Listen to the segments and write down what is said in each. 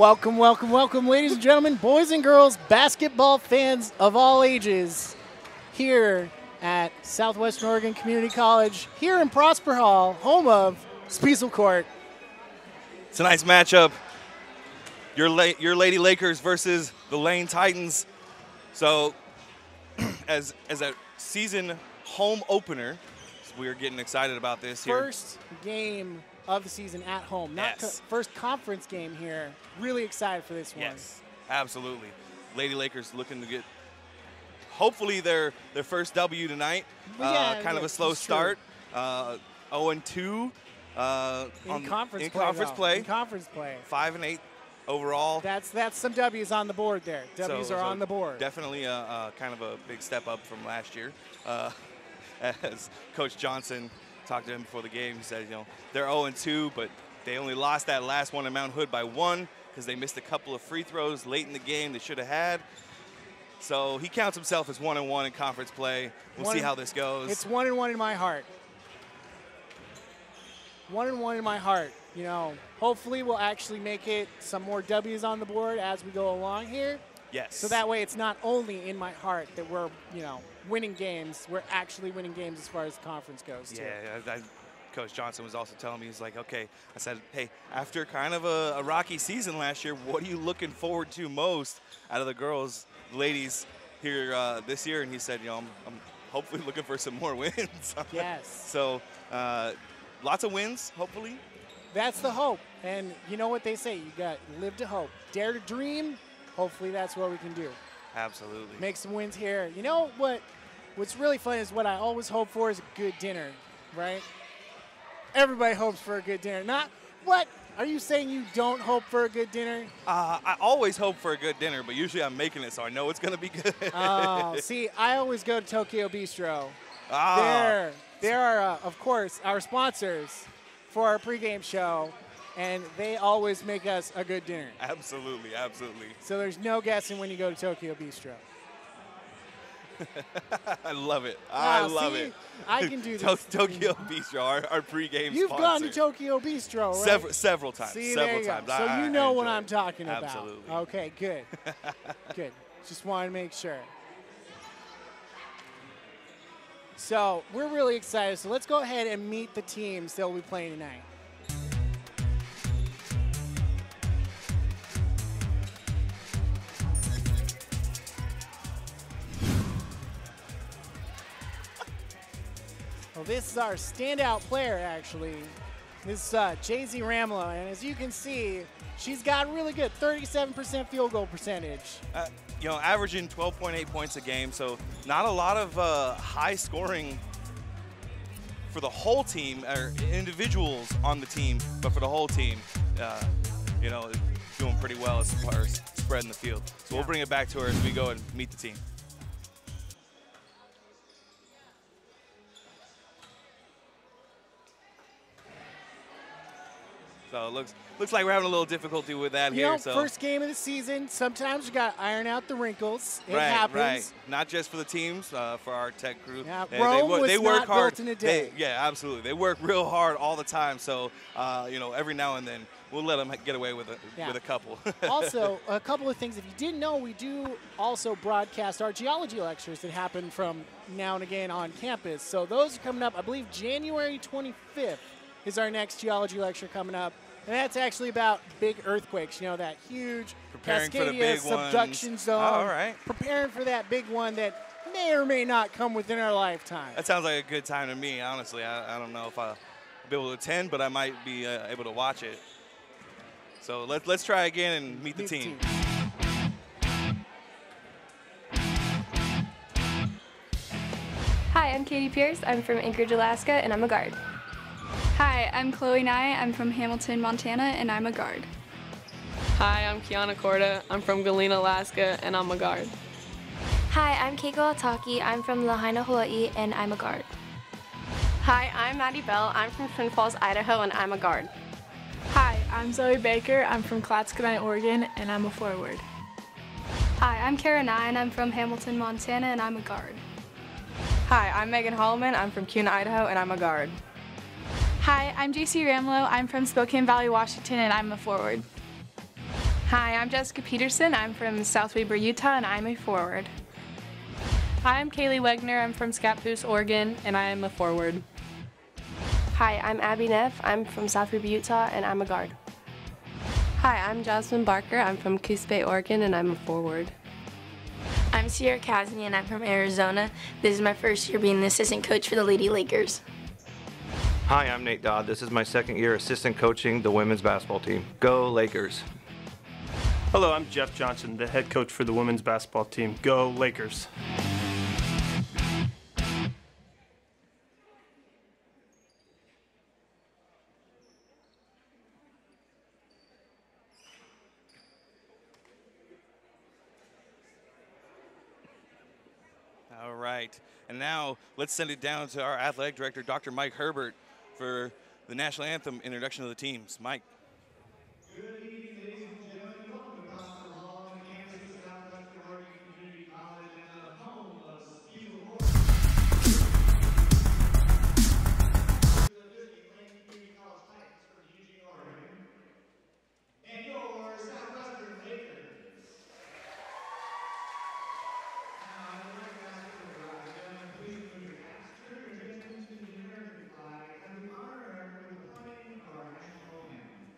Welcome, welcome, welcome, ladies and gentlemen, boys and girls, basketball fans of all ages, here at Southwestern Oregon Community College, here in Prosper Hall, home of Speisel Court. It's a nice matchup. Your Lady Lakers versus the Lane Titans. So, as a season home opener, we're getting excited about this here. First game of the season at home. Yes. First conference game here. Really excited for this one. Yes, absolutely. Lady Lakers looking to get, hopefully, their first W tonight. Kind of a slow start. 0-2 in conference play. In conference play. 5-8 overall. That's some W's on the board there. W's are on the board. Definitely kind of a big step up from last year. As Coach Johnson talked to him before the game, he said, they're 0-2, but they only lost that last one in Mount Hood by 1 because they missed a couple of free throws late in the game they should have had. So he counts himself as 1-1 in conference play. We'll see how this goes. It's 1-1 in my heart. 1-1 in my heart. Hopefully we'll actually make it some more W's on the board as we go along here. Yes. So that way it's not only in my heart that we're, winning games. We're actually winning games as far as the conference goes, too. Yeah, Coach Johnson was also telling me, he's like, okay, I said, hey, after kind of a rocky season last year, what are you looking forward to most out of the ladies here this year? And he said, I'm hopefully looking for some more wins. Yes. So lots of wins, hopefully. That's the hope. And you know what they say, you got live to hope. Dare to dream. Hopefully that's what we can do. Absolutely. Make some wins here. You know what's really fun is what I always hope for is a good dinner, right? Everybody hopes for a good dinner. Not what? Are you saying you don't hope for a good dinner? I always hope for a good dinner, but usually I'm making it, so I know it's going to be good. Oh, see, I always go to Tokyo Bistro. Ah. They are, of course, our sponsors for our pregame show, and they always make us a good dinner. Absolutely, absolutely. So there's no guessing when you go to Tokyo Bistro. I love it. I love it. I can do this. Tokyo Bistro, our pregame You've sponsor. gone to Tokyo Bistro, right? Several times. See, several there you times. go. So you know what I'm it. talking about. Absolutely. Okay, good. Good. Just wanted to make sure. So we're really excited. So let's go ahead and meet the teams that will be playing tonight. Well, this is our standout player, actually. This is Jay-Z Ramlo, and as you can see, she's got really good 37% field goal percentage. Averaging 12.8 points a game, so not a lot of high scoring for the whole team, or individuals on the team, but for the whole team, doing pretty well as far as spreading the field. So we'll bring it back to her as we go and meet the team. So it looks like we're having a little difficulty with that here. So first game of the season, sometimes you got to iron out the wrinkles. It right, happens. Right. Not just for the teams, for our tech group. Yeah, Rome was work not hard. built in a day. Yeah, absolutely. They work real hard all the time. So every now and then we'll let them get away with a couple. Also, a couple of things. If you didn't know, we do also broadcast our geology lectures that happen from now and again on campus. So those are coming up. I believe January 25th is our next geology lecture coming up. And that's actually about big earthquakes, that huge Cascadia subduction zone. All right. Preparing for that big one that may or may not come within our lifetime. That sounds like a good time to me, honestly. I don't know if I'll be able to attend, but I might be able to watch it. So let's try again and meet the team. Hi, I'm Katie Pierce. I'm from Anchorage, Alaska, and I'm a guard. Hi, I'm Chloe Nye. I'm from Hamilton, Montana, and I'm a guard. Hi, I'm Kiana Korda. I'm from Galena, Alaska, and I'm a guard. Hi, I'm Keiko Ataki. I'm from Lahaina, Hawaii, and I'm a guard. Hi, I'm Maddie Bell. I'm from Twin Falls, Idaho, and I'm a guard. Hi, I'm Zoe Baker. I'm from Clatskanie, Oregon, and I'm a forward. Hi, I'm Kara Nye, and I'm from Hamilton, Montana, and I'm a guard. Hi, I'm Megan Holloman. I'm from Kuna, Idaho, and I'm a guard. Hi, I'm JC Ramlo. I'm from Spokane Valley, Washington, and I'm a forward. Hi, I'm Jessica Peterson. I'm from South Weber, Utah, and I'm a forward. Hi, I'm Kaylee Wegner. I'm from Scappoose, Oregon, and I am a forward. Hi, I'm Abby Neff. I'm from South Weber, Utah, and I'm a guard. Hi, I'm Jasmine Barker. I'm from Coos Bay, Oregon, and I'm a forward. I'm Sierra Casney, and I'm from Arizona. This is my first year being the assistant coach for the Lady Lakers. Hi, I'm Nate Dodd. This is my second year assistant coaching the women's basketball team. Go Lakers. Hello, I'm Jeff Johnson, the head coach for the women's basketball team. Go Lakers. All right, and now let's send it down to our athletic director, Dr. Mike Herbert, for the national anthem introduction of the teams. Mike. Good evening, ladies and gentlemen. Welcome to Gospel Hall on the campus of Southwestern Oregon Community College and the home of Steel Horse. The 50 Lane Community College Titans from Eugene, Oregon. And your Southwestern Lakers. Now, I would like to ask you to rise. Gentlemen, please move your hats, turn your attention to the American flag, and we honor America with the playing of our national anthem.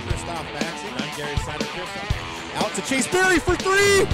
Christoph Maxson. I'm Gary Snyder-Christoph. Out to Chase Berry for three.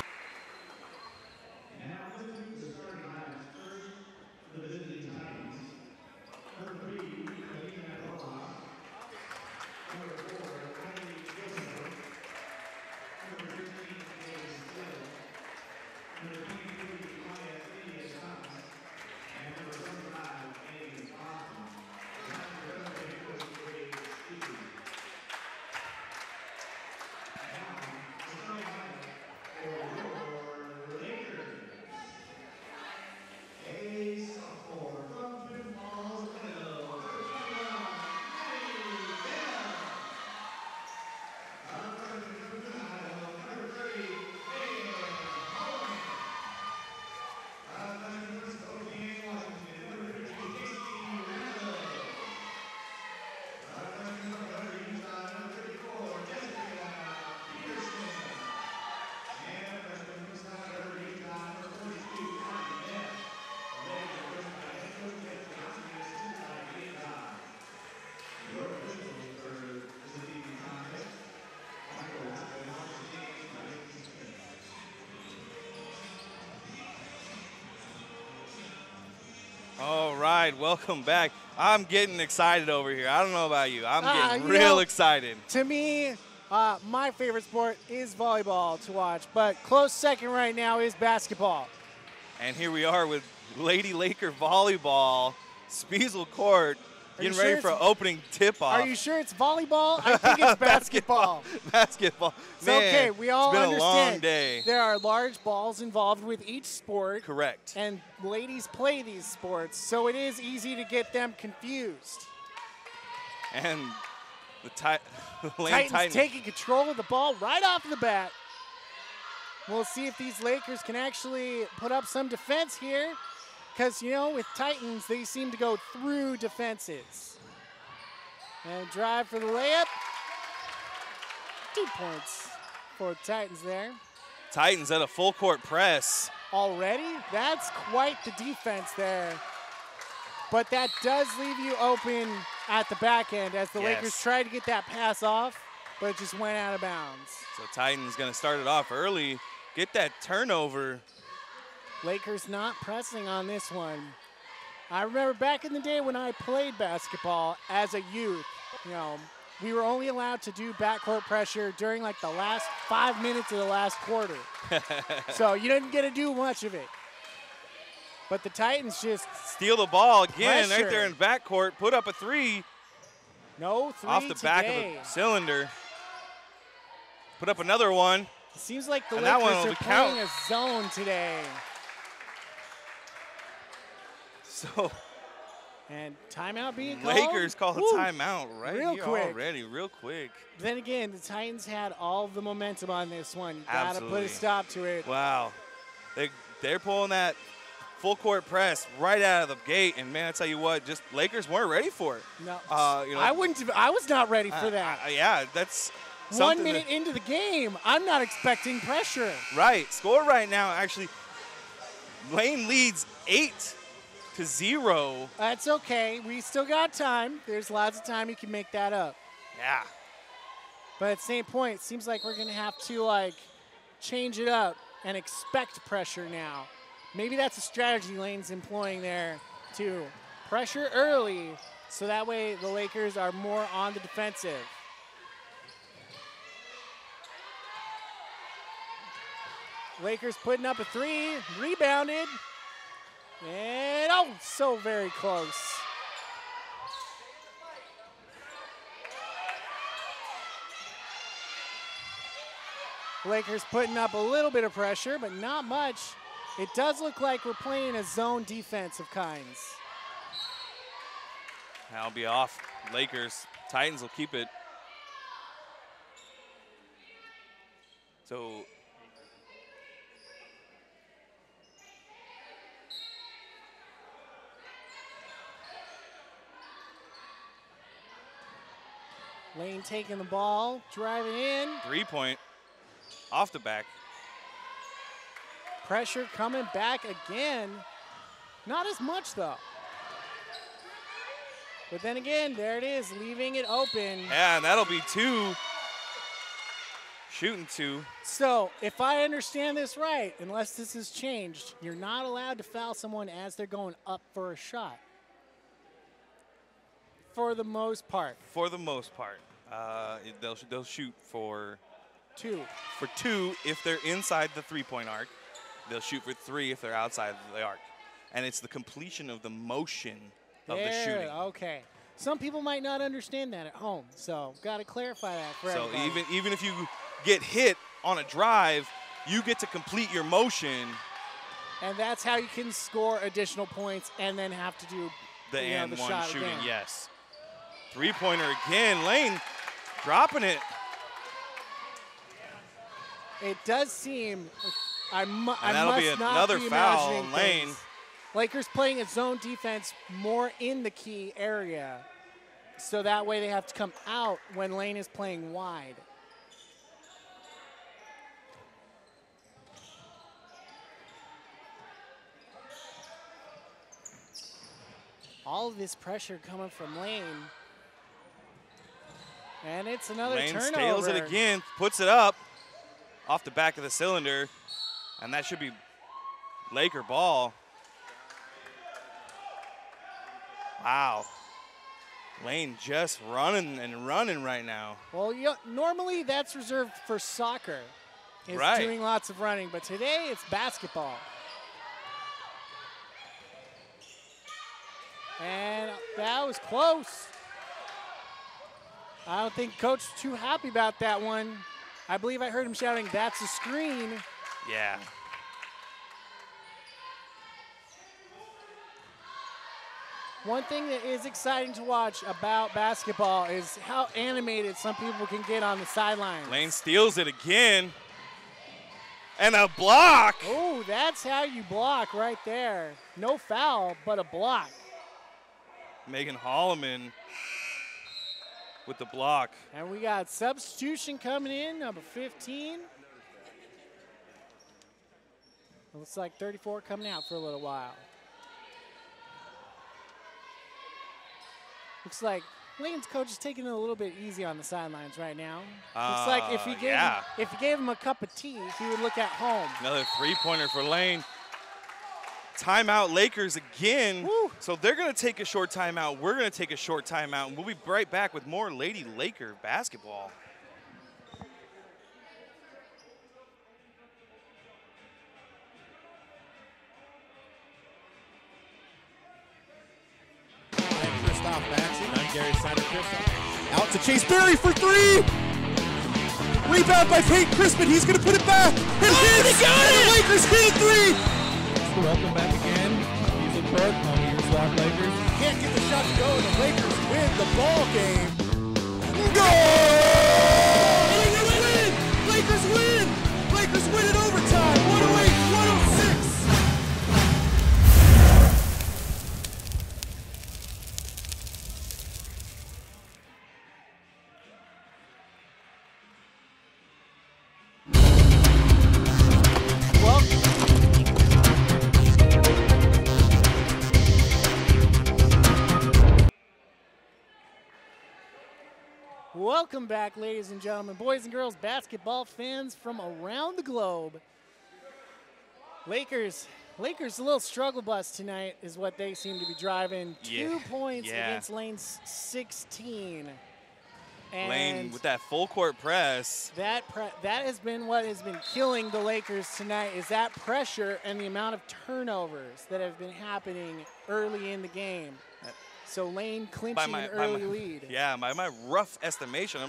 All right, welcome back. I'm getting excited over here. I don't know about you. I'm getting real excited. To me, my favorite sport is volleyball to watch, but close second right now is basketball. And here we are with Lady Laker volleyball, Spiesel Court, getting ready for opening tip-off. Are you sure it's volleyball? I think it's basketball. Basketball. It's Man, okay. We all it's been understand a long day. there are large balls involved with each sport. Correct. And ladies play these sports, so it is easy to get them confused. And the Titans taking control of the ball right off the bat. We'll see if these Lakers can actually put up some defense here. Because, you know, with Titans, they seem to go through defenses. And drive for the layup. 2 points for the Titans there. Titans at a full court press. Already? That's quite the defense there. But that does leave you open at the back end as the Lakers tried to get that pass off, but it just went out of bounds. So Titans going to start it off early, get that turnover. Lakers not pressing on this one. I remember back in the day when I played basketball as a youth, you know, we were only allowed to do backcourt pressure during like the last 5 minutes of the last quarter. So you didn't get to do much of it. But the Titans just steal the ball again pressure. right there in backcourt, put up a three. No three off the back of the cylinder. Put up another one. It seems like the and Lakers are playing a zone today. So, and timeout being called. Lakers call a timeout right real here quick. already, real quick. Then again, the Titans had all the momentum on this one. You gotta put a stop to it. Wow, they're pulling that full court press right out of the gate, and man, I tell you what, just Lakers weren't ready for it. No, you know, I wouldn't. I was not ready for that. Yeah, that's 1 minute into the game. I'm not expecting pressure. Right, score right now. Actually, Lane leads 8-0. That's okay. We still got time. There's lots of time you can make that up. Yeah. But at the same point, it seems like we're going to have to, like, change it up and expect pressure now. Maybe that's a strategy Lane's employing there to pressure early so that way the Lakers are more on the defensive. Lakers putting up a three, rebounded. And, oh, so very close. Lakers putting up a little bit of pressure, but not much. It does look like we're playing a zone defense of kinds. That'll be off. Lakers. Titans will keep it. So Lane taking the ball, driving in. 3-point off the back. Pressure coming back again. Not as much, though. But then again, there it is, leaving it open. Yeah, and that'll be two. Shooting two. So, if I understand this right, unless this has changed, you're not allowed to foul someone as they're going up for a shot. For the most part. For the most part. They'll shoot for two. For two if they're inside the three-point arc. They'll shoot for three if they're outside the arc. And it's the completion of the motion of the shooting. Okay. Some people might not understand that at home, so got to clarify that for everybody. So even if you get hit on a drive, you get to complete your motion. And that's how you can score additional points and then have to do the and the one shot shooting, again. yes. Three-pointer again. Lane dropping it. It does seem, I must be not another be foul imagining on Lane. things. Lakers playing a zone defense more in the key area, so that way they have to come out when Lane is playing wide. All of this pressure coming from Lane. And it's another Lane turnover. steals it again, puts it up off the back of the cylinder, and that should be Laker ball. Wow. Lane just running and running right now. Well, normally that's reserved for soccer. It's Right. doing lots of running, but today it's basketball. And that was close. I don't think Coach is too happy about that one. I believe I heard him shouting, "That's a screen." Yeah. One thing that is exciting to watch about basketball is how animated some people can get on the sidelines. Lane steals it again. And a block. Oh, that's how you block right there. No foul, but a block. Megan Holloman with the block. And we got substitution coming in, number 15. Looks like 34 coming out for a little while. Looks like Lane's coach is taking it a little bit easy on the sidelines right now. Looks like if he gave him a cup of tea, he would look at home. Another three-pointer for Lane. Timeout Lakers again. Woo. So they're going to take a short timeout. We're going to take a short timeout, and we'll be right back with more Lady Laker basketball. I'm Gary Snyder-Christoph. Out to Chase Berry for three. Rebound by Peyton Crispin. He's going to put it back. And he got it! The Lakers hit a three. Welcome back again. He's in court on your SWOCC Lakers. Can't get the shot to go, and the Lakers win the ball game. Goal! Lakers win! Lakers win! Lakers win in overtime. 108-106. Welcome back, ladies and gentlemen, boys and girls, basketball fans from around the globe. Lakers a little struggle bus tonight is what they seem to be driving. 2 points against Lane's 16. And Lane with that full court press. That has been what has been killing the Lakers tonight, is that pressure and the amount of turnovers that have been happening early in the game. So Lane clinching an early lead. Yeah, by my rough estimation,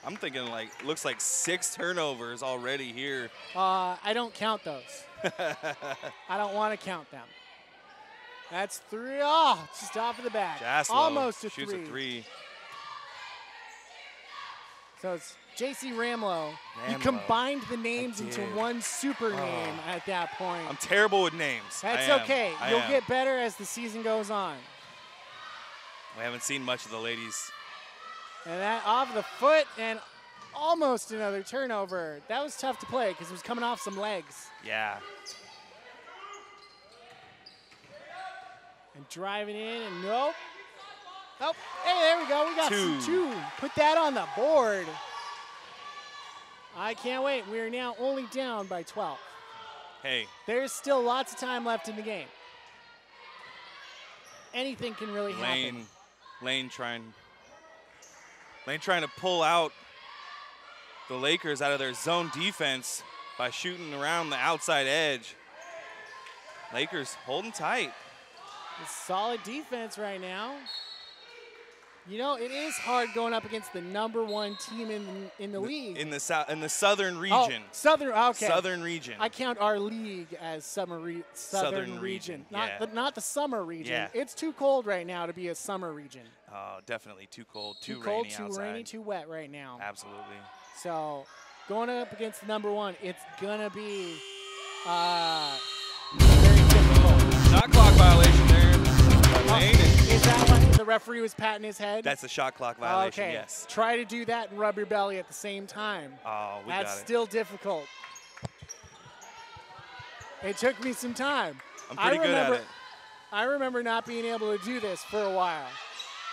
I'm thinking looks like 6 turnovers already here. I don't count those. I don't want to count them. That's 3. Oh, just off of the back. Jaslow almost a shoots 3. a 3. So it's J.C. Ramlow. You combined the names into one super name at that point. I'm terrible with names. That's okay. You'll get better as the season goes on. We haven't seen much of the ladies. And that off the foot and almost another turnover. That was tough to play because it was coming off some legs. Yeah. And driving in and nope. Oh, hey, there we go. We got some 2. Put that on the board. I can't wait. We are now only down by 12. Hey. There's still lots of time left in the game. Anything can really happen. Lane trying to pull out the Lakers out of their zone defense by shooting around the outside edge. Lakers holding tight. It's solid defense right now. You know, it is hard going up against the #1 team in the league. In the Southern region. Oh, okay. Southern region. I count our league as Southern region. Not the summer region. Yeah. It's too cold right now to be a summer region. Oh, definitely too cold, too rainy outside. outside. Rainy, too wet right now. Absolutely. So going up against the #1, it's gonna be very difficult. Shot clock violation there. Is that what the referee was patting his head? That's a shot clock violation, okay. yes. Try to do that and rub your belly at the same time. Oh, we got it. That's still difficult. It took me some time. I'm pretty good at it. I remember not being able to do this for a while.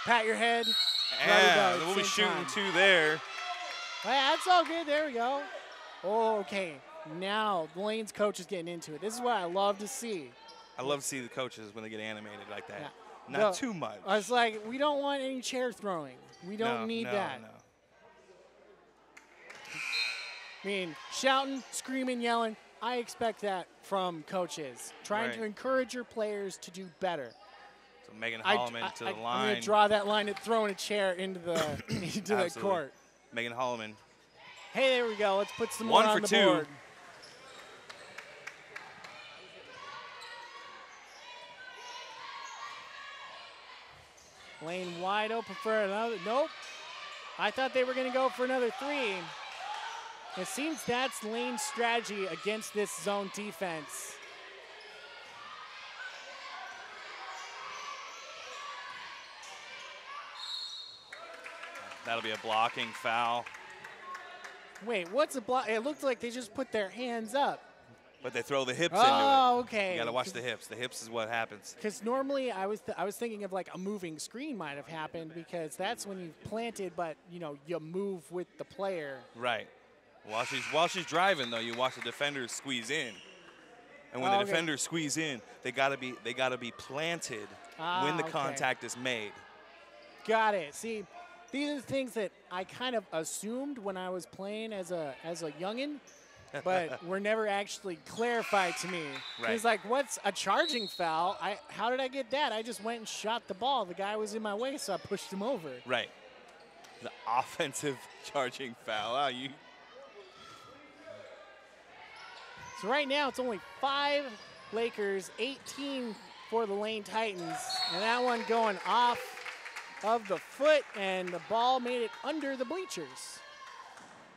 Pat your head, rub your belly at the we'll be same shooting time. 2 there. Hey, that's all good. There we go. Oh, okay. Now Lane's coach is getting into it. This is what I love to see. I love to see the coaches when they get animated like that. Yeah. Not too much. I was like, we don't want any chair throwing. We don't need that. No. I mean, shouting, screaming, yelling, I expect that from coaches. Trying to encourage your players to do better. So Megan Holloman to the line. I'm going to draw that line at throwing a chair into the into the court. Megan Holloman. Hey, there we go. Let's put some more on the board. Lane wide open for another. Nope. I thought they were going to go for another 3. It seems that's Lane's strategy against this zone defense. That'll be a blocking foul. Wait, what's a block? It looked like they just put their hands up. But they throw the hips Oh, into it. okay. You got to watch the hips. The hips is what happens. Because normally I was thinking of like a moving screen might have happened because that's when you've planted, but you move with the player. Right. While she's driving though, you watch the defenders squeeze in. And when the defenders squeeze in, they gotta be planted when the contact is made. Got it. See, these are the things that I kind of assumed when I was playing as a youngin', but were never actually clarified to me. Right. It's like, what's a charging foul? How did I get that? I just went and shot the ball. The guy was in my way, so I pushed him over. Right. The offensive charging foul. Oh, you. So right now it's only 5 Lakers, 18 for the Lane Titans, and that one going off of the foot, and the ball made it under the bleachers.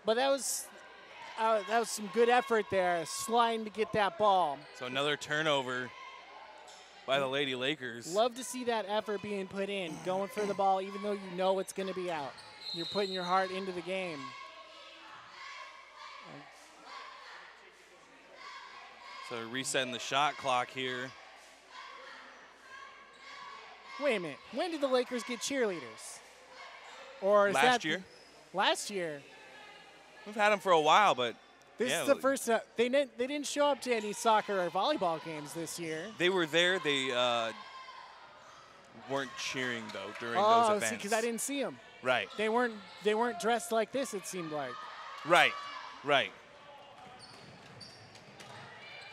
But that was some good effort there, sliding to get that ball. So another turnover by the Lady Lakers. Love to see that effort being put in, going for the ball even though you know it's going to be out. You're putting your heart into the game. So resetting the shot clock here. Wait a minute. When did the Lakers get cheerleaders? Or is last year? Last year. We've had them for a while, but this is the first. They didn't show up to any soccer or volleyball games this year. They were there. They weren't cheering though during those events. Oh, see, because I didn't see them. Right. They weren't dressed like this. It seemed like. Right. Right.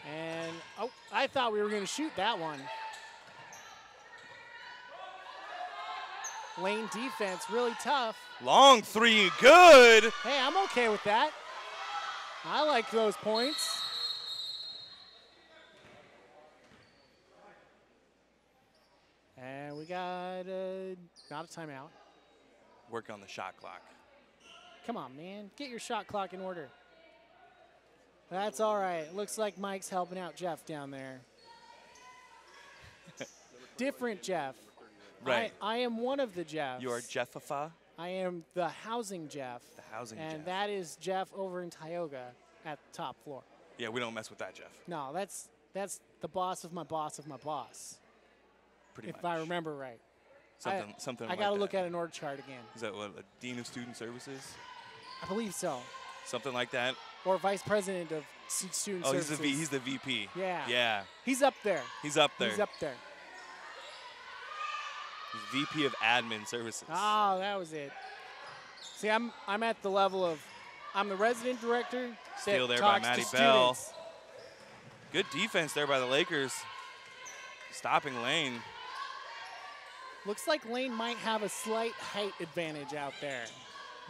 And I thought we were going to shoot that one. Lane defense really tough. Long three, good. Hey, I'm okay with that. I like those points. And we got not a timeout. Work on the shot clock. Come on, man. Get your shot clock in order. That's all right. Looks like Mike's helping out Jeff down there. Different Jeff. Right. I am one of the Jeffs. You are Jeffafa? I am the housing Jeff. The housing Jeff. And that is Jeff over in Tioga at the top floor. Yeah, we don't mess with that, Jeff. No, that's the boss of my boss of my boss. Pretty much. If I remember right. Something I like got to that. look at an org chart again. Is that what, a Dean of Student Services? I believe so. Something like that? Or Vice President of Student Services. He's the VP. Yeah. Yeah. He's up there. He's up there. He's up there. He's VP of Admin Services. Oh, that was it. See, I'm at the level of, I'm the resident director. Steal there by Maddie Bell. Good defense there by the Lakers. Stopping Lane. Looks like Lane might have a slight height advantage out there.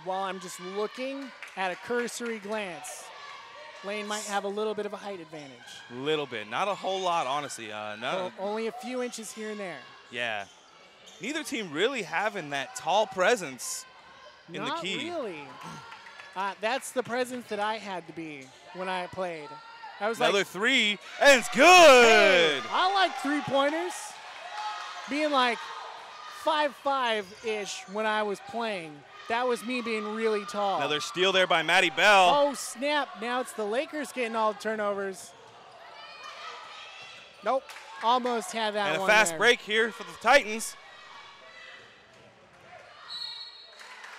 While I'm just looking at a cursory glance, Lane might have a little bit of a height advantage. Little bit. Not a whole lot, honestly. Only a few inches here and there. Yeah. Neither team really having that tall presence in the key. Not really. That's the presence that I had to be when I played. I was Another like, three, and it's good. Hey, I like three-pointers. Being like 5'5"-ish when I was playing. That was me being really tall. Another steal there by Maddie Bell. Oh, snap. Now it's the Lakers getting all the turnovers. Nope. Almost had that one. And a fast there. break here for the Titans.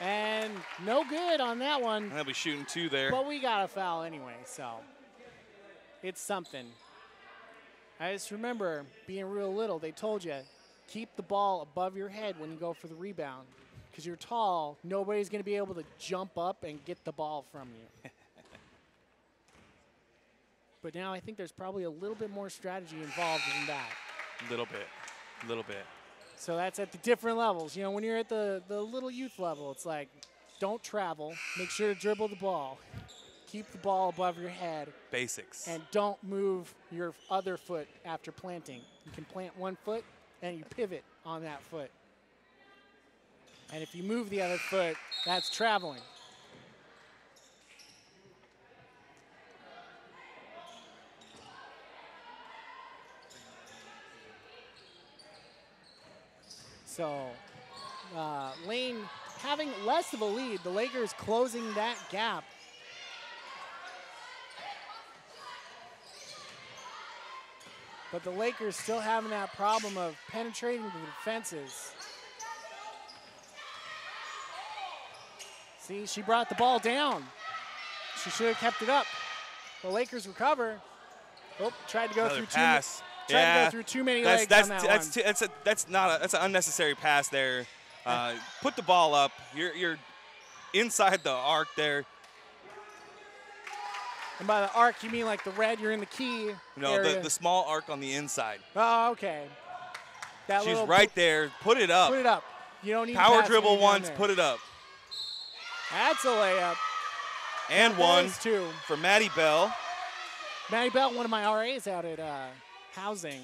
And no good on that one. And they'll be shooting two there. But we got a foul anyway, so it's something. I just remember being real little, they told you, keep the ball above your head when you go for the rebound. Because you're tall, nobody's going to be able to jump up and get the ball from you. But now I think there's probably a little bit more strategy involved in that. Little bit. So that's at the different levels. You know, when you're at the little youth level, it's like, don't travel. Make sure to dribble the ball. Keep the ball above your head. Basics. And don't move your other foot after planting. You can plant one foot, and you pivot on that foot. And if you move the other foot, that's traveling. So Lane having less of a lead, the Lakers closing that gap. But the Lakers still having that problem of penetrating the defenses. See, she brought the ball down. She should have kept it up. The Lakers recover. Oh, tried to go Another through pass. Tried to go through too many legs on that one. That's an unnecessary pass there. Put the ball up. You're inside the arc there. And by the arc, you mean like the red, you're in the key No, the small arc on the inside. Oh, okay. She's right there. Put it up. Put it up. You don't need power dribble once, put it up. That's a layup. And one for Maddie Bell. Maddie Bell, one of my RAs out at Housing.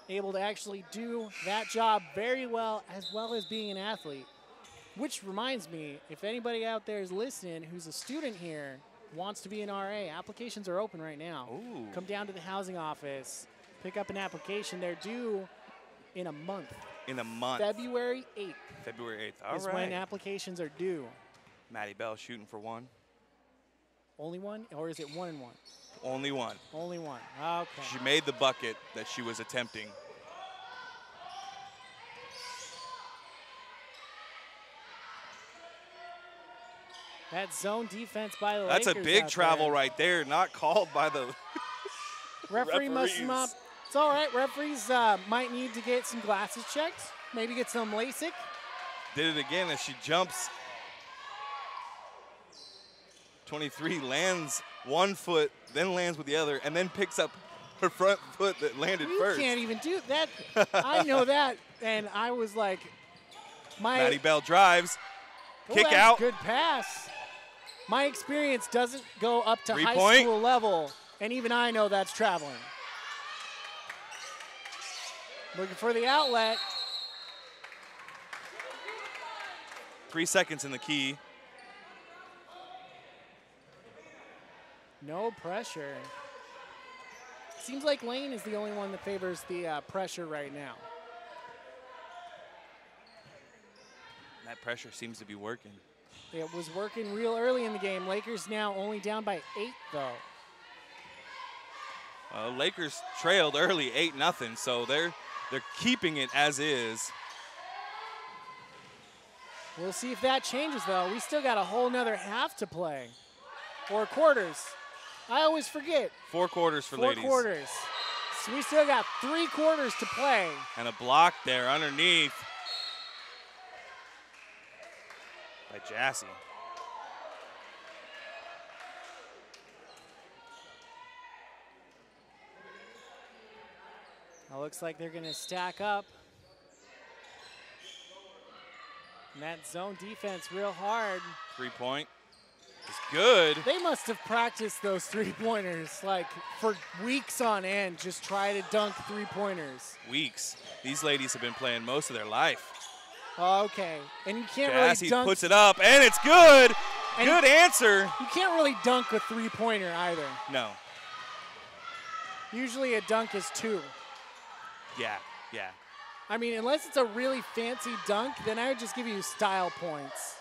Able to actually do that job very well as being an athlete. Which reminds me, if anybody out there is listening who's a student here, wants to be an RA, applications are open right now. Ooh. Come down to the housing office, pick up an application. They're due in a month. In a month. February 8th. February 8th. All is right. when applications are due. Maddie Bell shooting for one. Only one, or is it 1 and 1? Only one. Only one. Okay. She made the bucket that she was attempting. That zone defense by the That's Lakers. a big out travel there. right there, not called by the Referee must them up. It's all right. Referees might need to get some glasses checked. Maybe get some LASIK. Did it again as she jumps. 23 lands 1 foot, then lands with the other, and then picks up her front foot that landed first. You can't even do that. I know that, and I was like, Maddie Bell drives. Kick that's out. Good pass. My experience doesn't go up to high Three-point. school level, and even I know that's traveling. Looking for the outlet. 3 seconds in the key. No pressure. Seems like Lane is the only one that favors the pressure right now. That pressure seems to be working. It was working real early in the game. Lakers now only down by 8, though. Lakers trailed early 8-0, so they're keeping it as is. We'll see if that changes, though. We still got a whole nother half to play. Or quarters. I always forget. 4 quarters for ladies. 4 quarters. So we still got 3 quarters to play. And a block there underneath by Jassy. It looks like they're going to stack up. And that zone defense real hard. 3-point. It's good. They must have practiced those 3-pointers like for weeks on end, just try to dunk 3-pointers. Weeks. These ladies have been playing most of their life. Okay, and you can't Jassy really dunk. puts it up, and it's good. And good answer. You can't really dunk a 3-pointer either. No. Usually a dunk is 2. Yeah. I mean, unless it's a really fancy dunk, then I would just give you style points.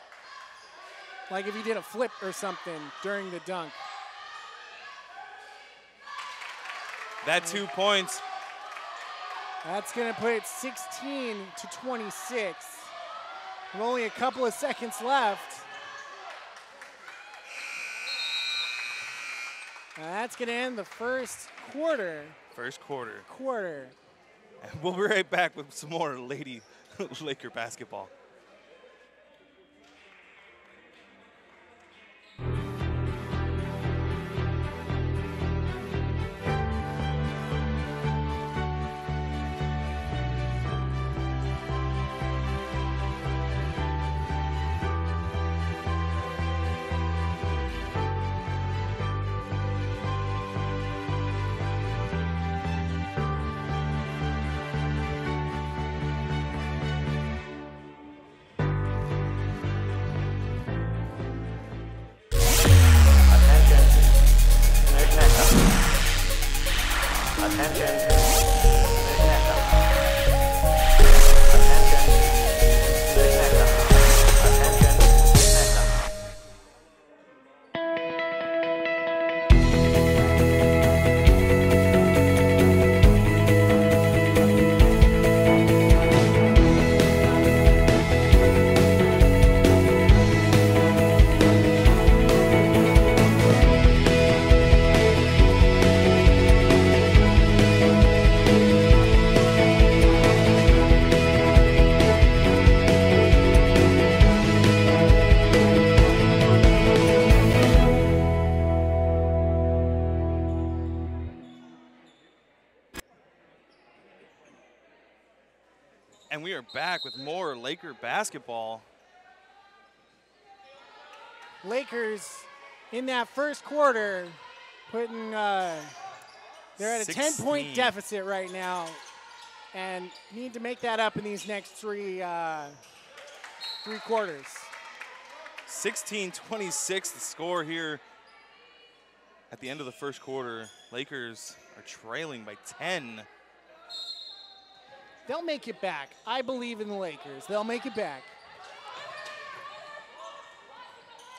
Like if you did a flip or something during the dunk. That 2 points. That's going to put it 16 to 26. With only a couple of seconds left. That's going to end the first quarter. First quarter. And we'll be right back with some more Laker basketball. And we are back with more Laker basketball. Lakers in that first quarter putting, they're at a 10-point deficit right now and need to make that up in these next three quarters. 16-26 the score here at the end of the first quarter. Lakers are trailing by 10. They'll make it back. I believe in the Lakers. They'll make it back.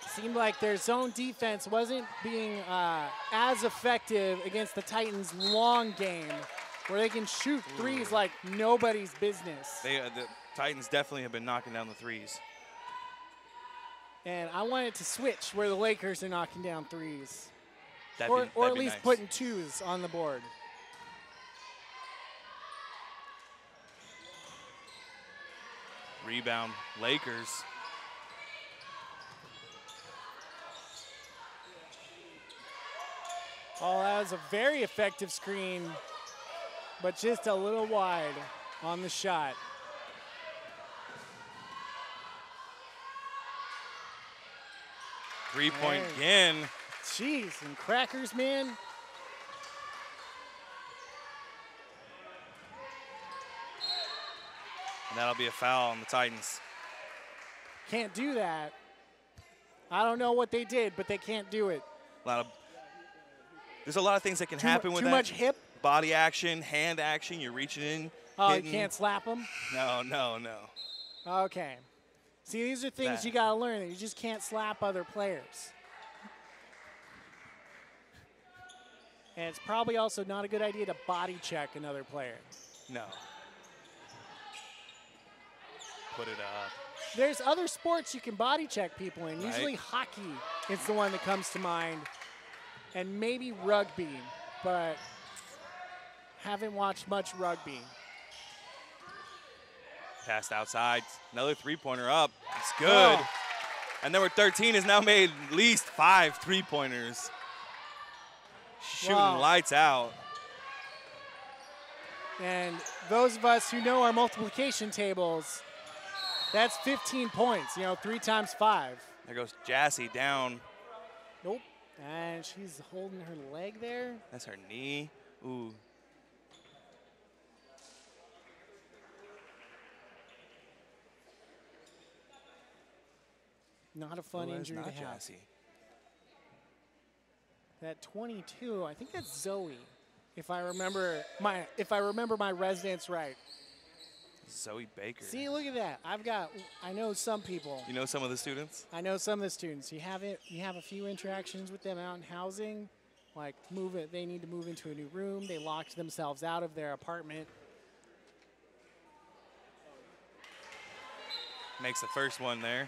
Seemed like their zone defense wasn't being as effective against the Titans' long game, where they can shoot threes like nobody's business. The Titans definitely have been knocking down the threes. And I want it to switch where the Lakers are knocking down threes. That'd Or at be least nice. putting twos on the board. Rebound, Lakers. Oh, that was a very effective screen, but just a little wide on the shot. Three-point again. Jeez, and crackers, man. And that'll be a foul on the Titans. Can't do that. I don't know what they did, but they can't do it. There's a lot of things that can happen with that. Too much hip? Body action, hand action, you're reaching in. Oh, hitting. you can't slap them? No. Okay. See, these are things you got to learn. You just can't slap other players. And it's probably also not a good idea to body check another player. No. Put it up. There's other sports you can body check people in. Usually hockey is the one that comes to mind. And maybe rugby, but haven't watched much rugby. Passed outside. Another three-pointer up. It's good. Oh. And number 13 has now made at least 5 three-pointers. Shooting lights out. And those of us who know our multiplication tables, that's 15 points, 3 times 5. There goes Jassy down. Nope. And she's holding her leg there. That's her knee. Ooh. Not a fun injury to have. Jassy. That 22, I think that's Zoe, if I remember my residents right. Zoe Baker. See, look at that. I know some people. You know some of the students? I know some of the students. You have a few interactions with them out in housing, like they need to move into a new room. They locked themselves out of their apartment. Makes the first one there.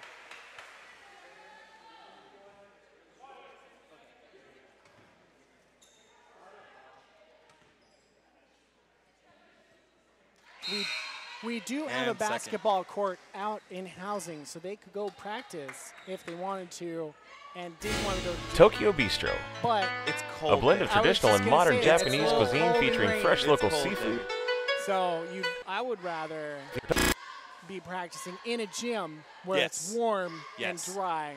We do have a basketball court out in housing, so they could go practice if they wanted to and didn't want to go to Tokyo Bistro. But it's cold. A blend of traditional and modern Japanese cuisine featuring fresh local seafood. So I would rather be practicing in a gym where it's warm and dry.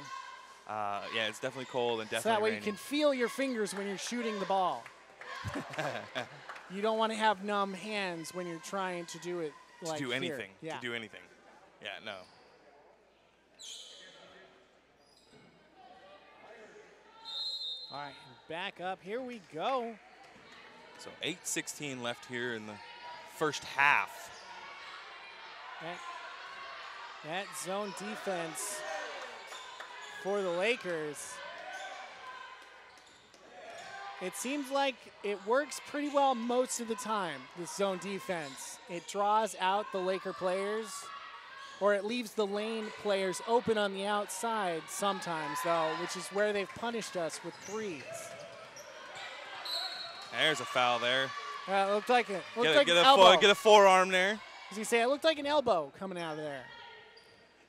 Yeah, it's definitely cold and definitely So that way raining. you can feel your fingers when you're shooting the ball. You don't want to have numb hands when you're trying to do it like to do anything. Here. Yeah. To do anything. Yeah, no. All right, back up. Here we go. So 8:16 left here in the first half. That zone defense for the Lakers. It seems like it works pretty well most of the time, this zone defense. It draws out the Laker players, or it leaves the lane players open on the outside sometimes, though, which is where they've punished us with threes. There's a foul there. It looked like an Get a forearm there. As you say, it looked like an elbow coming out of there.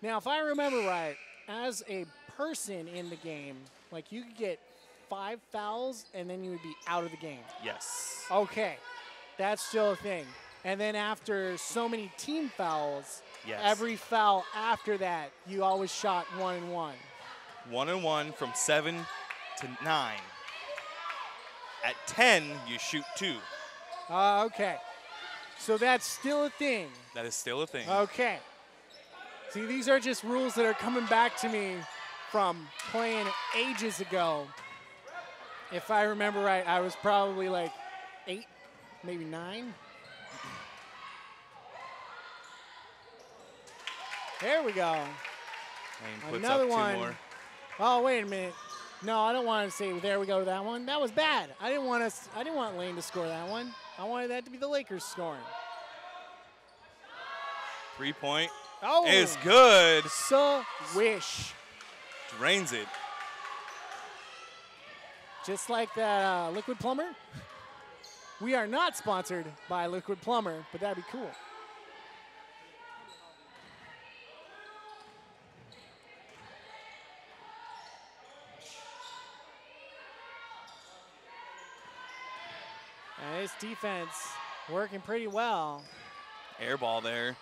Now, if I remember right, as a person in the game, like you could get 5 fouls and then you would be out of the game. Yes. Okay, that's still a thing. And then after so many team fouls, Yes. every foul after that, you always shot 1 and 1. 1 and 1 from 7 to 9. At 10, you shoot 2. Okay. So that's still a thing. That is still a thing. Okay. See, these are just rules that are coming back to me from playing ages ago. If I remember right, I was probably like 8, maybe 9. There we go. Lane puts Another up 2 one. more. Oh, wait a minute. No, I don't want to say there we go to that one. That was bad. I didn't want Lane to score that one. I wanted that to be the Lakers scoring. 3-point Oh, is good. Wish. Drains it. Just like that Liquid Plumber. We are not sponsored by Liquid Plumber, but that'd be cool. And this defense working pretty well. Air ball there.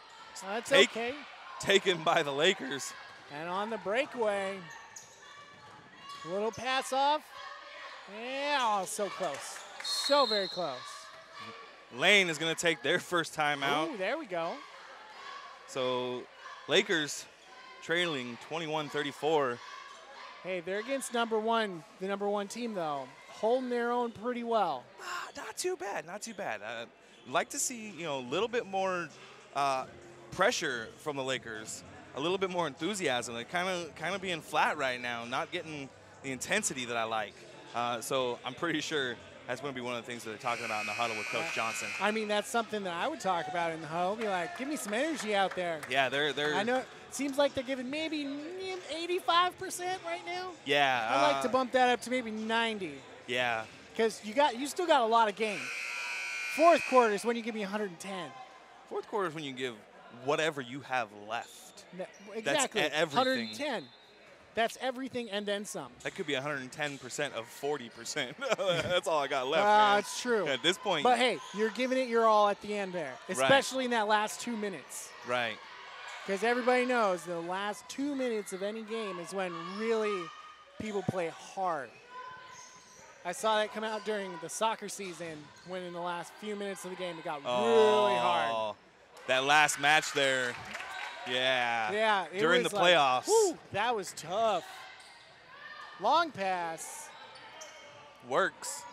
That's okay. Taken by the Lakers. And on the breakaway, little pass off. Yeah, oh, so close. So very close. Lane is going to take their first timeout. Ooh, there we go. So Lakers trailing 21-34. Hey, they're against the number one team, though. Holding their own pretty well. Not too bad, not too bad. I'd like to see, a little bit more pressure from the Lakers, a little bit more enthusiasm. They're kind of being flat right now, not getting the intensity that I like. So I'm pretty sure that's going to be one of the things that they're talking about in the huddle with Coach Johnson. I mean, that's something that I would talk about in the huddle. Be like, give me some energy out there. Yeah, they're. I know. It seems like they're giving maybe 85% right now. Yeah. I'd like to bump that up to maybe 90. Yeah. Because you still got a lot of game. Fourth quarter is when you give me 110. Fourth quarter is when you give whatever you have left. Exactly. That's everything. 110. That's everything and then some. That could be 110% of 40%. That's all I got left, man. It's true. At this point. But, hey, you're giving it your all at the end there, especially in that last 2 minutes. Right. Because everybody knows the last 2 minutes of any game is when really people play hard. I saw that come out during the soccer season when in the last few minutes of the game it got really hard. That last match there. Yeah. Yeah. During the playoffs. Whew, that was tough. Long pass. Works.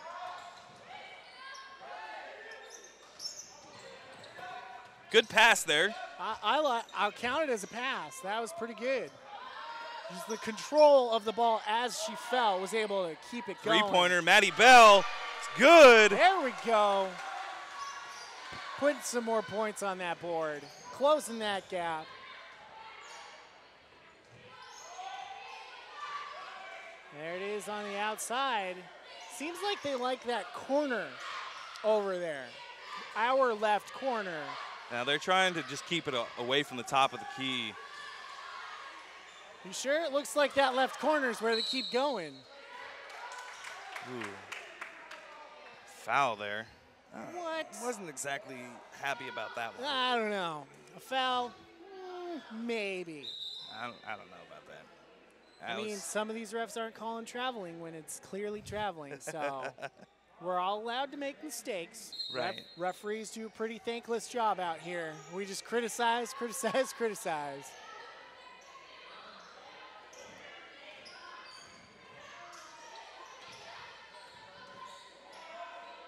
Good pass there. I'll count it as a pass. That was pretty good. Just the control of the ball as she fell was able to keep it going. Three-pointer, Maddie Bell. It's good. There we go. Putting some more points on that board. Closing that gap. There it is on the outside. Seems like they like that corner over there. Our left corner. Now they're trying to just keep it away from the top of the key. You sure? It looks like that left corner is where they keep going. Ooh. Foul there. What? Wasn't exactly happy about that one. I don't know. A foul? Maybe. I don't know about that. I mean, some of these refs aren't calling traveling when it's clearly traveling, so we're all allowed to make mistakes. Right. Referees do a pretty thankless job out here. We just criticize, criticize, criticize.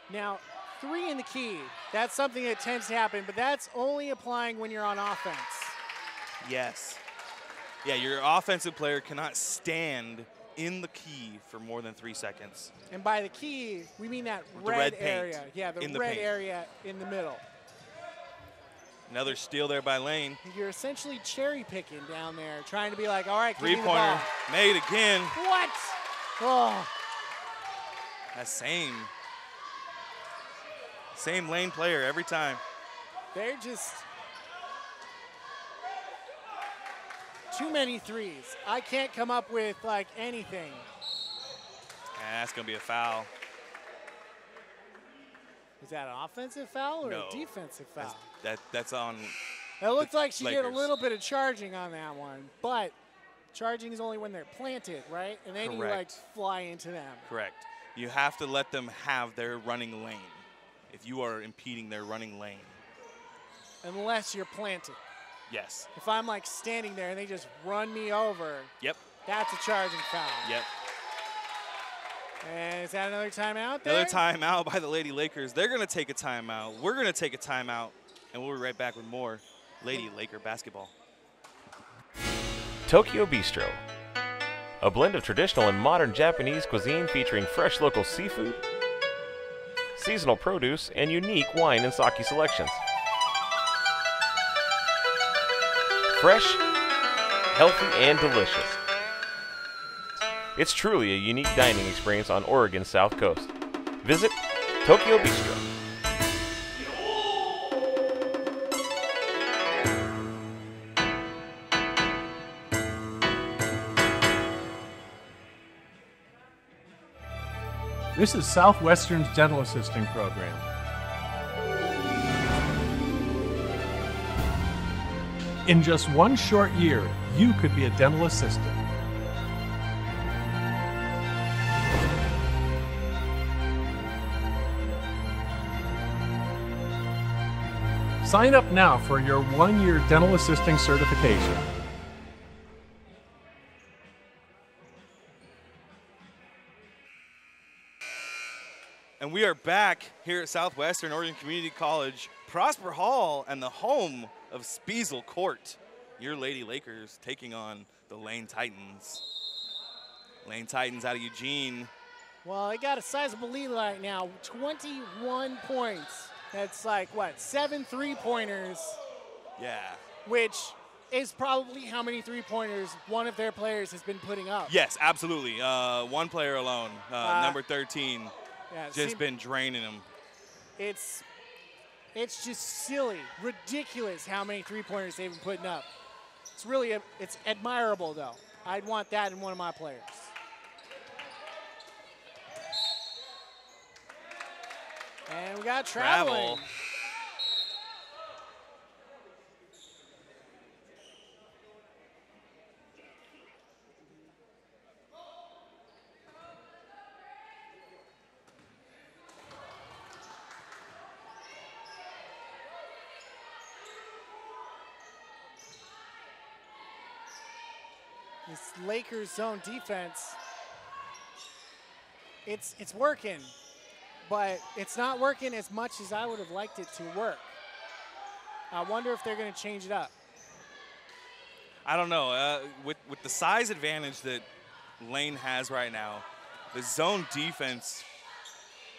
Now, 3 in the key, that's something that tends to happen, but that's only applying when you're on offense. Yes. Yeah, your offensive player cannot stand in the key for more than 3 seconds. And by the key, we mean that red paint area. Yeah, the red paint. area in the middle. Another steal there by Lane. You're essentially cherry picking down there, trying to be like, all right, give me the Three-pointer ball. made again. What? Oh. That same Lane player every time. They're just too many threes. I can't come up with like anything. And that's gonna be a foul. Was that an offensive foul or No. a defensive foul? That's on. It looked like she did a Lakers. little bit of charging on that one, but charging is only when they're planted, right? And then you like Correct. fly into them. Correct. You have to let them have their running lane if you are impeding their running lane. Unless you're planted. Yes. If I'm like standing there and they just run me over, Yep. that's a charging foul. Yep. And is that another timeout there? Another timeout by the Lady Lakers. They're going to take a timeout. We're going to take a timeout, and we'll be right back with more Lady Laker basketball. Tokyo Bistro. A blend of traditional and modern Japanese cuisine featuring fresh local seafood, seasonal produce, and unique wine and sake selections. Fresh, healthy, and delicious. It's truly a unique dining experience on Oregon's South Coast. Visit Tokyo Bistro. This is Southwestern's dental assisting program. In just one short year, you could be a dental assistant. Sign up now for your one-year dental assisting certification. And we are back here at Southwestern Oregon Community College, Prosper Hall, and the home of Speasel Court. Your Lady Lakers taking on the Lane Titans. Lane Titans out of Eugene. Well, they got a sizable lead right now, 21 points. That's like, what, 7 3-pointers, Yeah. which is probably how many 3-pointers one of their players has been putting up. Yes, absolutely. One player alone, number 13, Yeah, just been draining them. It's just silly, ridiculous how many 3-pointers they've been putting up. It's really, it's admirable though. I'd want that in one of my players. And we got traveling. This Lakers zone defense, it's working, but it's not working as much as I would have liked it to work. I wonder if they're going to change it up. I don't know. With the size advantage that Lane has right now, the zone defense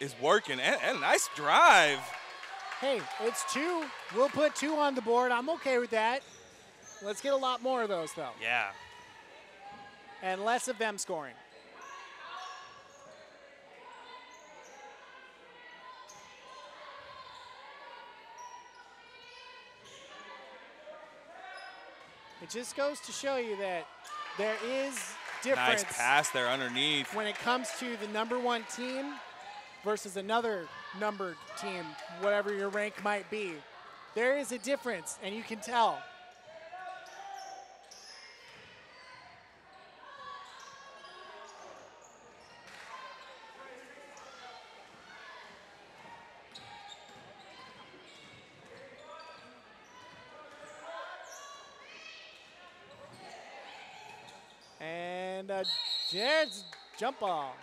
is working. And nice drive. Hey, it's 2. We'll put 2 on the board. I'm okay with that. Let's get a lot more of those, though. Yeah. And less of them scoring. It just goes to show you that there is difference. Nice pass there underneath. When it comes to the #1 team versus another numbered team, whatever your rank might be. There is a difference, and you can tell. And Jared's jump ball.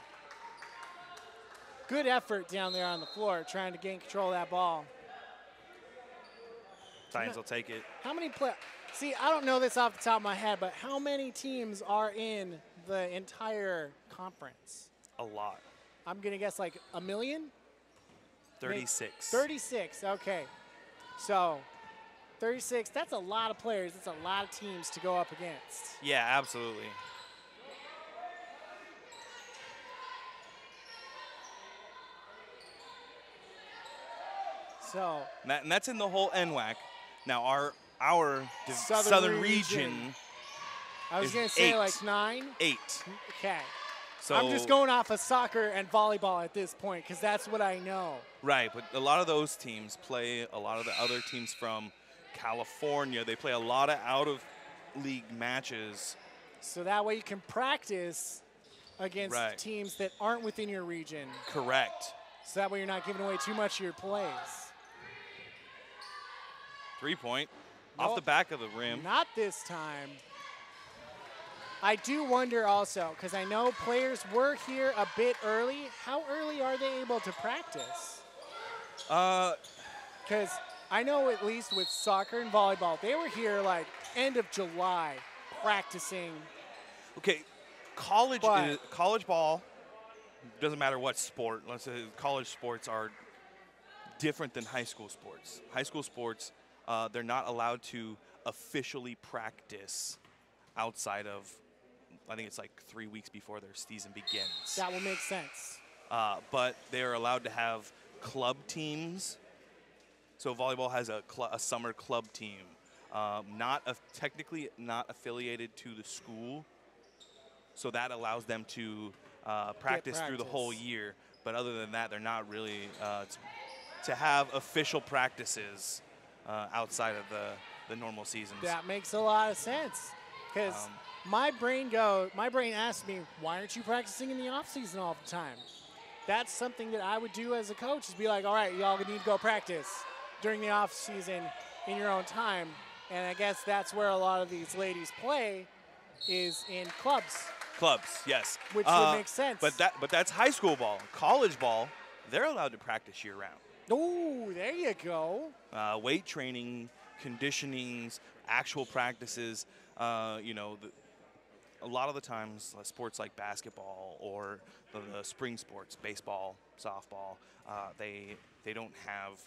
Good effort down there on the floor trying to gain control of that ball. Titans will take it. How many See, I don't know this off the top of my head, but how many teams are in the entire conference? A lot. I'm going to guess like a million? 36. 36, okay. So 36, that's a lot of players. That's a lot of teams to go up against. Yeah, absolutely. So. And that's in the whole NWAC. Now, our Southern region I was going to say like 9? 8. Okay. So I'm just going off of soccer and volleyball at this point because that's what I know. Right, but a lot of those teams play a lot of the other teams from California. They play a lot of out-of-league matches. So that way you can practice against teams that aren't within your region. Correct. So that way you're not giving away too much of your plays. 3-point off the back of the rim. Not this time. I do wonder also, because I know players were here a bit early. How early are they able to practice? Because I know at least with soccer and volleyball, they were here like end of July practicing. Okay, college ball, doesn't matter what sport. Let's say college sports are different than high school sports. High school sports, they're not allowed to officially practice outside of, I think it's like 3 weeks before their season begins. That will make sense. But they're allowed to have club teams. So volleyball has a summer club team, technically not affiliated to the school. So that allows them to practice through the whole year. But other than that, they're not really to have official practices outside of the normal seasons. That makes a lot of sense. Because my brain asks me, why aren't you practicing in the off season all the time? That's something that I would do as a coach, is be like, all right, y'all need to go practice during the off season in your own time. And I guess that's where a lot of these ladies play, is in clubs. Clubs, yes. Which would make sense. But that's high school ball. College ball, they're allowed to practice year round. Oh, there you go. Weight training, conditionings, actual practices. A lot of the times, sports like basketball or the spring sports, baseball, softball, they don't have.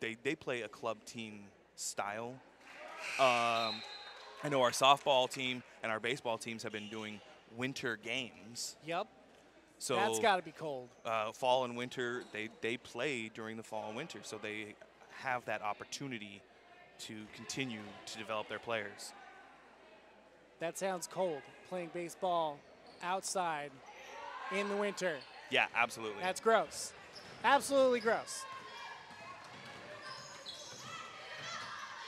They play a club team style. I know our softball team and our baseball teams have been doing winter games. Yep. So that's got to be cold. Fall and winter, they play during the fall and winter, so they have that opportunity to continue to develop their players. That sounds cold, playing baseball outside in the winter. Yeah, absolutely. That's gross. Absolutely gross.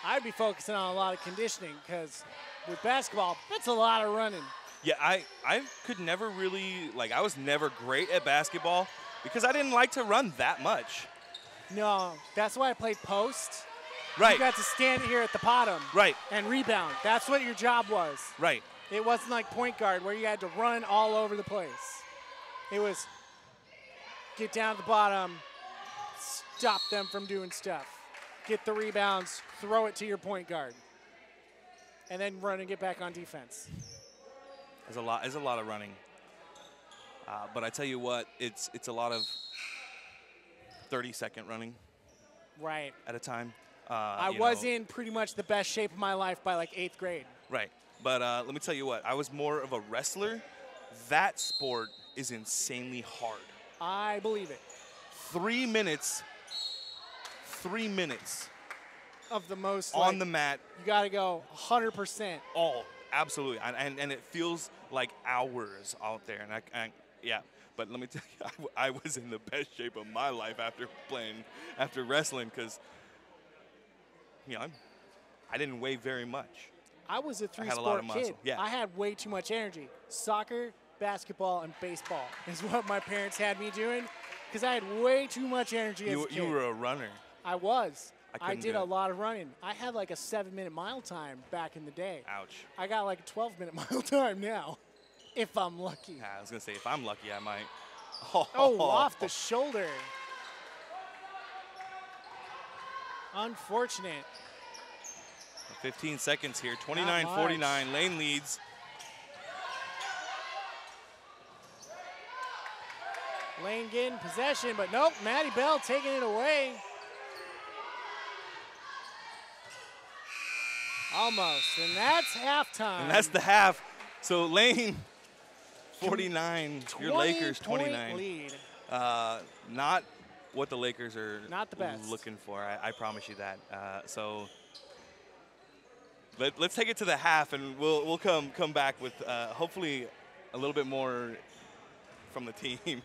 I'd be focusing on a lot of conditioning, because with basketball, that's a lot of running. Yeah, I could never really, I was never great at basketball because I didn't like to run that much. No, that's why I played post. Right. You got to stand here at the bottom. Right. And rebound. That's what your job was. Right. It wasn't like point guard where you had to run all over the place. It was get down at the bottom, stop them from doing stuff. Get the rebounds, throw it to your point guard, and then run and get back on defense. There's a lot of running. But I tell you what, it's a lot of 30-second running. Right. At a time. I was in pretty much the best shape of my life by like 8th grade. Right. But let me tell you what, I was more of a wrestler. That sport is insanely hard. I believe it. 3 minutes. 3 minutes. Of the most. On the mat. You got to go 100%. All. Absolutely. And it feels like hours out there. And yeah. But let me tell you, I was in the best shape of my life after wrestling, because, I didn't weigh very much. I was a 3-sport I had a lot of muscle. kid. Yeah. I had way too much energy. Soccer, basketball, and baseball is what my parents had me doing, because I had way too much energy as a kid. You were a runner. I was. I did do a it. lot of running. I had like a 7-minute mile time back in the day. Ouch. I got like a 12-minute mile time now, if I'm lucky. I was going to say, if I'm lucky, I might. Oh, off the shoulder. Unfortunate. 15 seconds here. 29-49. Lane leads. Lane getting possession, but nope. Maddie Bell taking it away. Almost. And that's halftime. And that's the half. So Lane, 49. Your Lakers, 29. Lead. Not what the Lakers are not the best. Looking for. I promise you that. Let's take it to the half, and we'll come back with hopefully a little bit more from the team.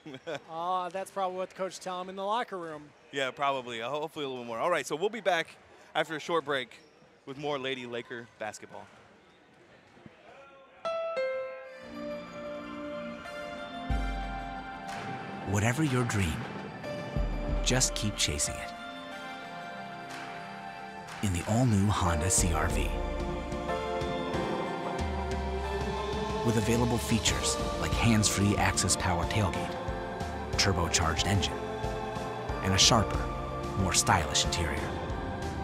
That's probably what the coach tell him in the locker room. Yeah, probably. Hopefully a little more. All right, so we'll be back after a short break with more Lady Laker basketball. Whatever your dream, just keep chasing it. In the all-new Honda CR-V. With available features like hands-free access power tailgate, turbocharged engine, and a sharper, more stylish interior.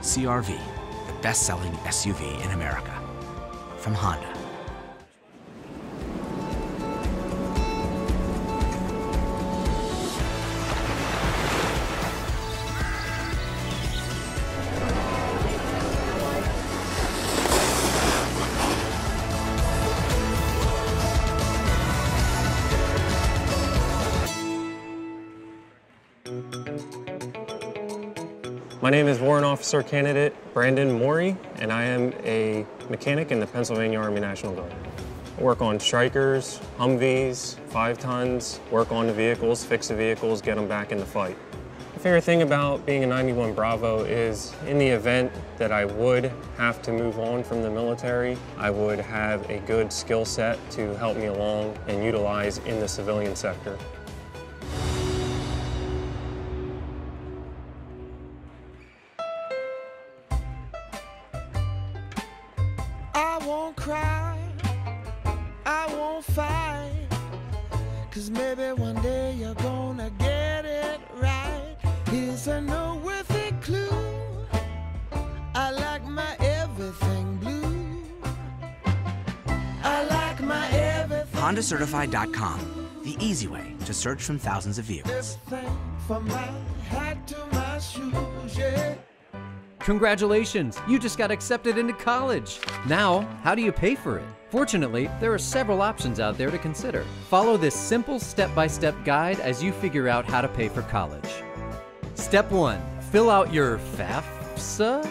CR-V, the best-selling SUV in America. From Honda. My name is Warrant Officer Candidate Brandon Morey, and I am a mechanic in the Pennsylvania Army National Guard. I work on Strikers, Humvees, 5 tons, work on the vehicles, fix the vehicles, get them back in the fight. My favorite thing about being a 91 Bravo is in the event that I would have to move on from the military, I would have a good skill set to help me along and utilize in the civilian sector. I won't cry, I won't fight, 'cause maybe one day you're gonna get it right. Here's a noteworthy clue, I like my everything blue. I like my everything. HondaCertified.com, the easy way to search from thousands of vehicles. From my hat to my shoes, yeah. Congratulations, you just got accepted into college. Now, how do you pay for it? Fortunately, there are several options out there to consider. Follow this simple step-by-step guide as you figure out how to pay for college. Step 1, fill out your FAFSA?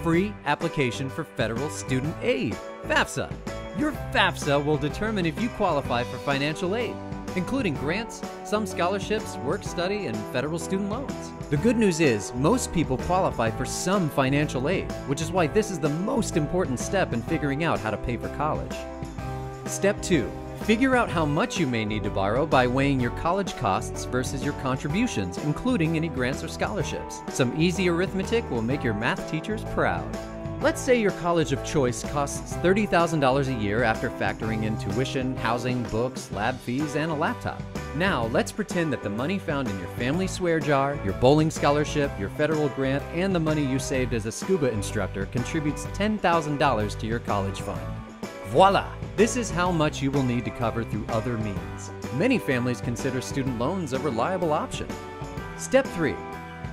Free application for federal student aid, FAFSA. Your FAFSA will determine if you qualify for financial aid, including grants, some scholarships, work study, and federal student loans. The good news is most people qualify for some financial aid, which is why this is the most important step in figuring out how to pay for college. Step 2, figure out how much you may need to borrow by weighing your college costs versus your contributions, including any grants or scholarships. Some easy arithmetic will make your math teachers proud. Let's say your college of choice costs $30,000 a year after factoring in tuition, housing, books, lab fees, and a laptop. Now, let's pretend that the money found in your family swear jar, your bowling scholarship, your federal grant, and the money you saved as a scuba instructor contributes $10,000 to your college fund. Voila! This is how much you will need to cover through other means. Many families consider student loans a reliable option. Step 3.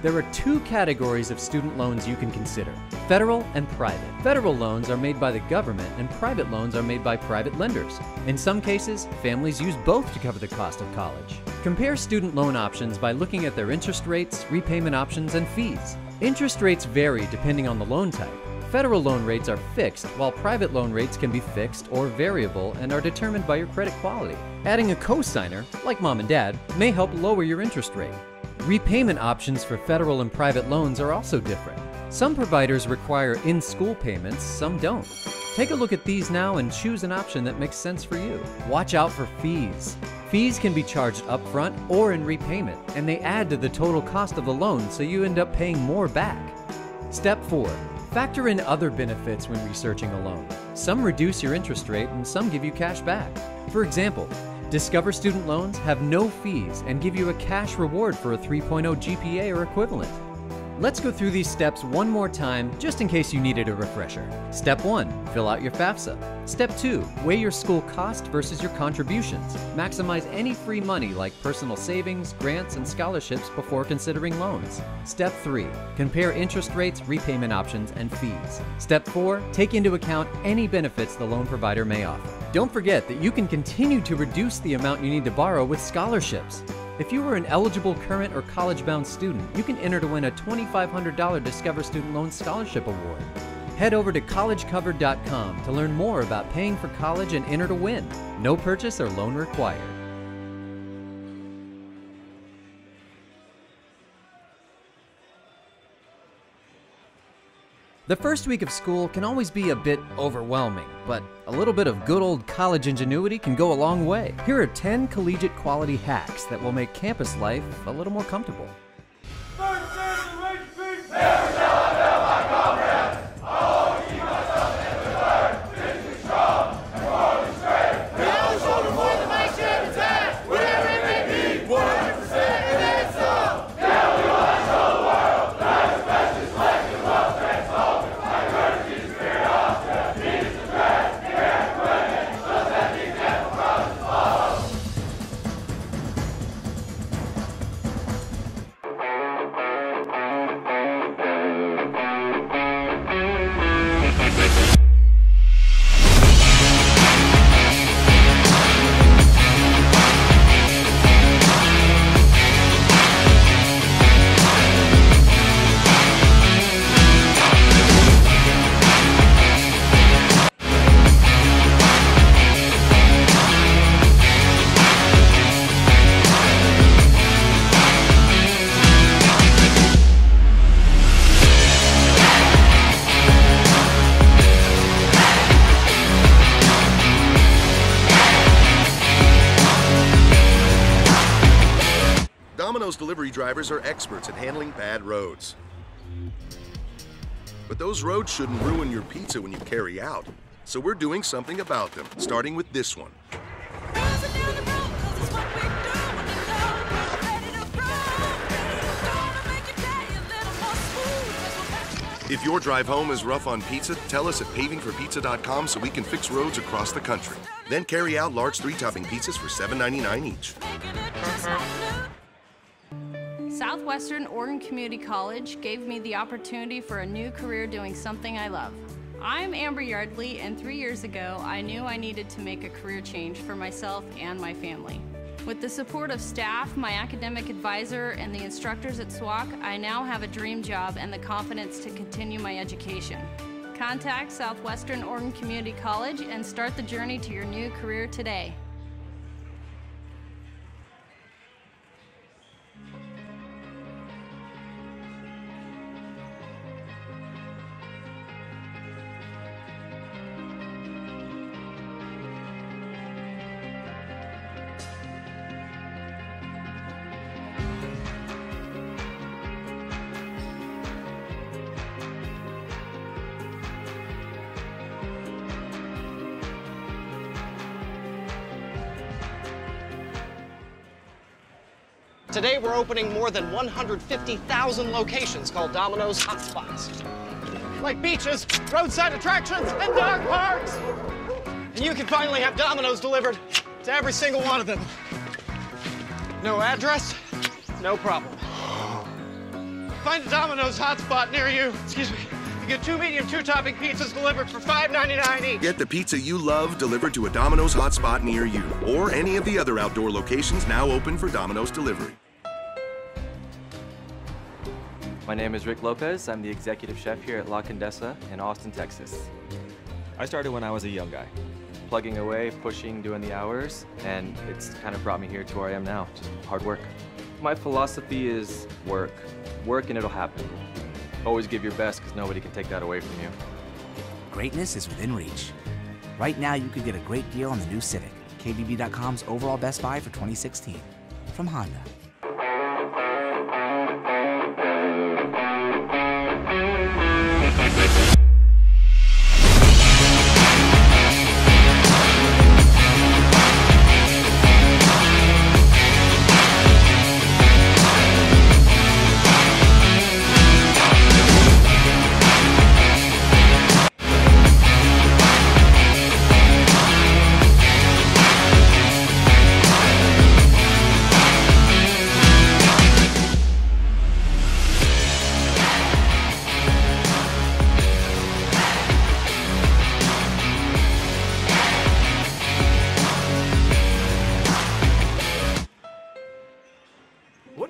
There are 2 categories of student loans you can consider, federal and private. Federal loans are made by the government and private loans are made by private lenders. In some cases, families use both to cover the cost of college. Compare student loan options by looking at their interest rates, repayment options, and fees. Interest rates vary depending on the loan type. Federal loan rates are fixed, while private loan rates can be fixed or variable and are determined by your credit quality. Adding a co-signer, like mom and dad, may help lower your interest rate. Repayment options for federal and private loans are also different. Some providers require in-school payments, some don't. Take a look at these now and choose an option that makes sense for you. Watch out for fees. Fees can be charged upfront or in repayment, and they add to the total cost of the loan, so you end up paying more back. Step 4. Factor in other benefits when researching a loan. Some reduce your interest rate and some give you cash back. For example, Discover student loans have no fees and give you a cash reward for a 3.0 GPA or equivalent. Let's go through these steps one more time, just in case you needed a refresher. Step 1, fill out your FAFSA. Step 2, weigh your school cost versus your contributions. Maximize any free money like personal savings, grants, and scholarships before considering loans. Step 3, compare interest rates, repayment options, and fees. Step 4, take into account any benefits the loan provider may offer. Don't forget that you can continue to reduce the amount you need to borrow with scholarships. If you are an eligible current or college-bound student, you can enter to win a $2,500 Discover Student Loan Scholarship Award. Head over to collegecovered.com to learn more about paying for college and enter to win. No purchase or loan required. The first week of school can always be a bit overwhelming, but a little bit of good old college ingenuity can go a long way. Here are 10 collegiate quality hacks that will make campus life a little more comfortable. Domino's delivery drivers are experts at handling bad roads. But those roads shouldn't ruin your pizza when you carry out. So we're doing something about them, starting with this one. If your drive home is rough on pizza, tell us at pavingforpizza.com so we can fix roads across the country. Then carry out large 3-topping pizzas for $7.99 each. Southwestern Oregon Community College gave me the opportunity for a new career doing something I love. I'm Amber Yardley, and 3 years ago, I knew I needed to make a career change for myself and my family. With the support of staff, my academic advisor, and the instructors at SWOCC, I now have a dream job and the confidence to continue my education. Contact Southwestern Oregon Community College and start the journey to your new career today. Today we're opening more than 150,000 locations called Domino's Hotspots. Like beaches, roadside attractions, and dog parks. And you can finally have Domino's delivered to every single one of them. No address, no problem. Find a Domino's Hotspot near you. Excuse me. You get 2 medium 2-topping pizzas delivered for $5.99 each. Get the pizza you love delivered to a Domino's Hotspot near you, or any of the other outdoor locations now open for Domino's delivery. My name is Rick Lopez. I'm the executive chef here at La Condesa in Austin, Texas. I started when I was a young guy, plugging away, pushing, doing the hours, and it's kind of brought me here to where I am now, just hard work. My philosophy is work. Work and it'll happen. Always give your best because nobody can take that away from you. Greatness is within reach. Right now, you could get a great deal on the new Civic, KBB.com's overall Best Buy for 2016, from Honda.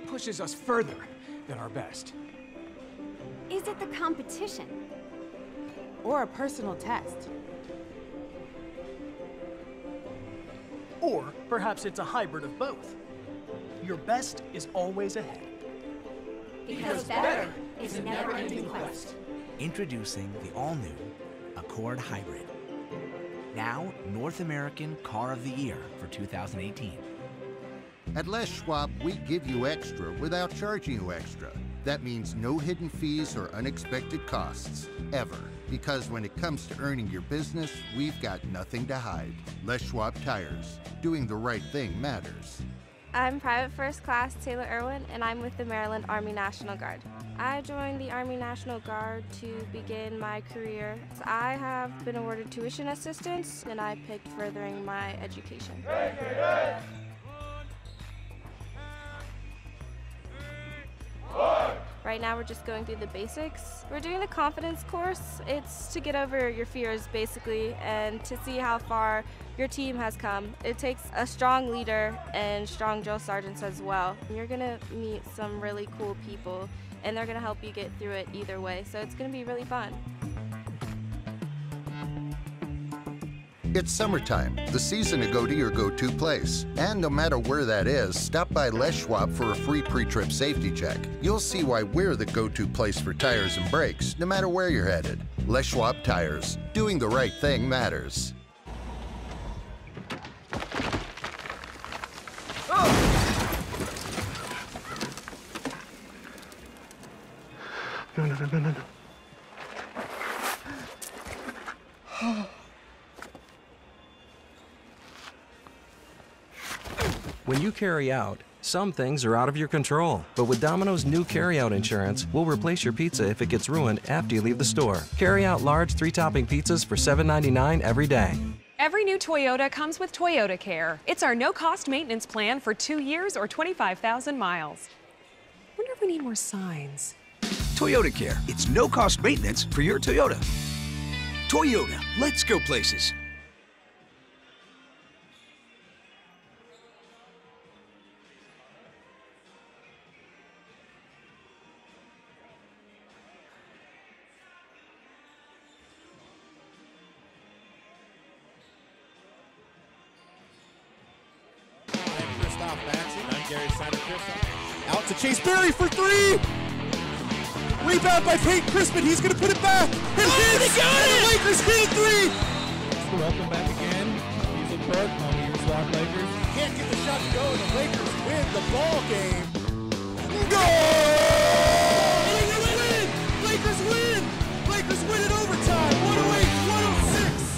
Pushes us further than our best. Is it the competition? or a personal test. Or perhaps it's a hybrid of both. Your best is always ahead. Because better is a never-ending quest. Introducing the all-new Accord Hybrid. Now North American Car of the Year for 2018. At Les Schwab, we give you extra without charging you extra. That means no hidden fees or unexpected costs, ever. Because when it comes to earning your business, we've got nothing to hide. Les Schwab Tires. Doing the right thing matters. I'm Private First Class Taylor Irwin, and I'm with the Maryland Army National Guard. I joined the Army National Guard to begin my career. I have been awarded tuition assistance, and I picked furthering my education. Right now we're just going through the basics. We're doing the confidence course. It's to get over your fears basically and to see how far your team has come. It takes a strong leader and strong drill sergeants as well. You're gonna meet some really cool people and they're gonna help you get through it either way. So it's gonna be really fun. It's summertime, the season to go to your go-to place. And no matter where that is, stop by Les Schwab for a free pre-trip safety check. You'll see why we're the go-to place for tires and brakes, no matter where you're headed. Les Schwab Tires. Doing the right thing matters. No. When you carry out, some things are out of your control. But with Domino's new carry-out insurance, we'll replace your pizza if it gets ruined after you leave the store. Carry out large 3-topping pizzas for $7.99 every day. Every new Toyota comes with Toyota Care. It's our no-cost maintenance plan for 2 years or 25,000 miles. Wonder if we need more signs. Toyota Care. It's no-cost maintenance for your Toyota. Toyota. Let's go places. Out to Chase Berry for 3. Rebound by Peyton Crispin. He's going to put it back. And hits. They got it. The Lakers hit a 3. Welcome back again. Music Park on the SWOCC Lakers. Can't get the shot to go, and the Lakers win the ball game. Go! Lakers win! Lakers win in overtime. 108-106.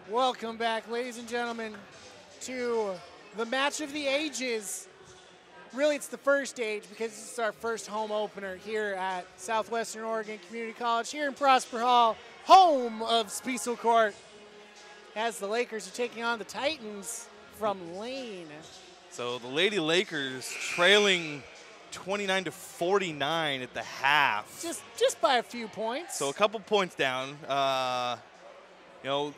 Welcome back, ladies and gentlemen, to the match of the ages. Really, it's the first age because this is our first home opener here at Southwestern Oregon Community College here in Prosper Hall, home of Spiesel Court, as the Lakers are taking on the Titans from Lane. So the Lady Lakers trailing 29-49 at the half. Just by a few points. So a couple points down. You know,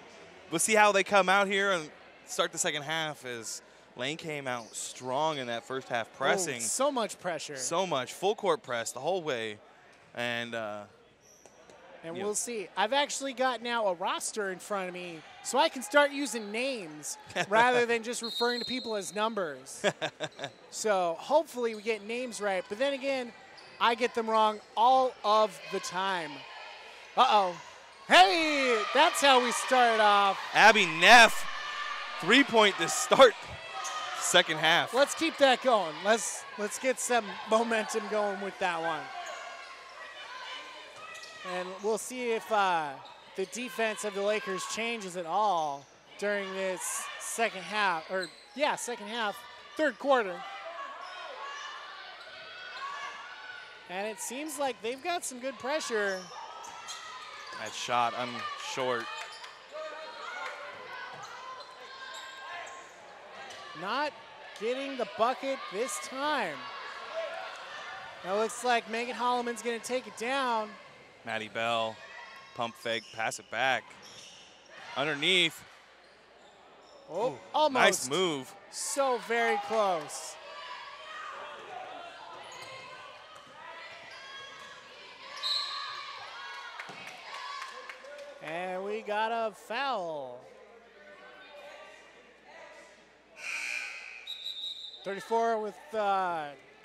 we'll see how they come out here and start the second half as Lane came out strong in that first half pressing. Oh, so much pressure. So much. Full court press the whole way. And we'll see. I've actually got now a roster in front of me, so I can start using names rather than just referring to people as numbers. So hopefully we get names right. But then again, I get them wrong all of the time. Uh-oh. Hey, that's how we started off. Abby Neff, 3-point to start second half. Let's keep that going. Let's get some momentum going with that one. And we'll see if the defense of the Lakers changes at all during this second half, third quarter. And it seems like they've got some good pressure. That shot, short. Not getting the bucket this time. Now it looks like Megan Holloman's going to take it down. Maddie Bell, pump fake, pass it back. Underneath. Oh, almost. Nice move. So very close. And we got a foul. 34 with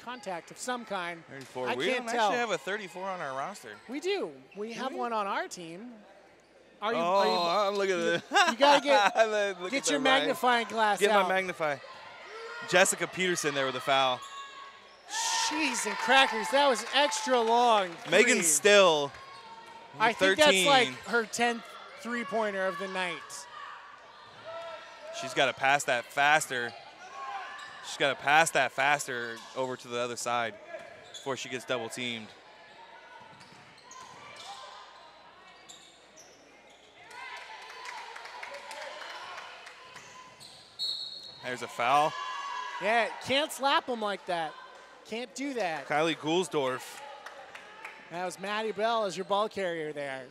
contact of some kind. 34. I We can't don't tell. actually have a 34 on our roster. We do. We have one on our team. I'm looking at it. You gotta get your magnifying glass Get out. my magnify. Jessica Peterson there with a foul. Jeez and crackers, that was extra long. Megan three. Still. I 13. think that's like her 10th three-pointer of the night. She's got to pass that faster. She's got to pass that faster over to the other side before she gets double teamed. There's a foul. Yeah, can't slap them like that. Can't do that. Kylie Goulsdorf. That was Maddie Bell as your ball carrier there.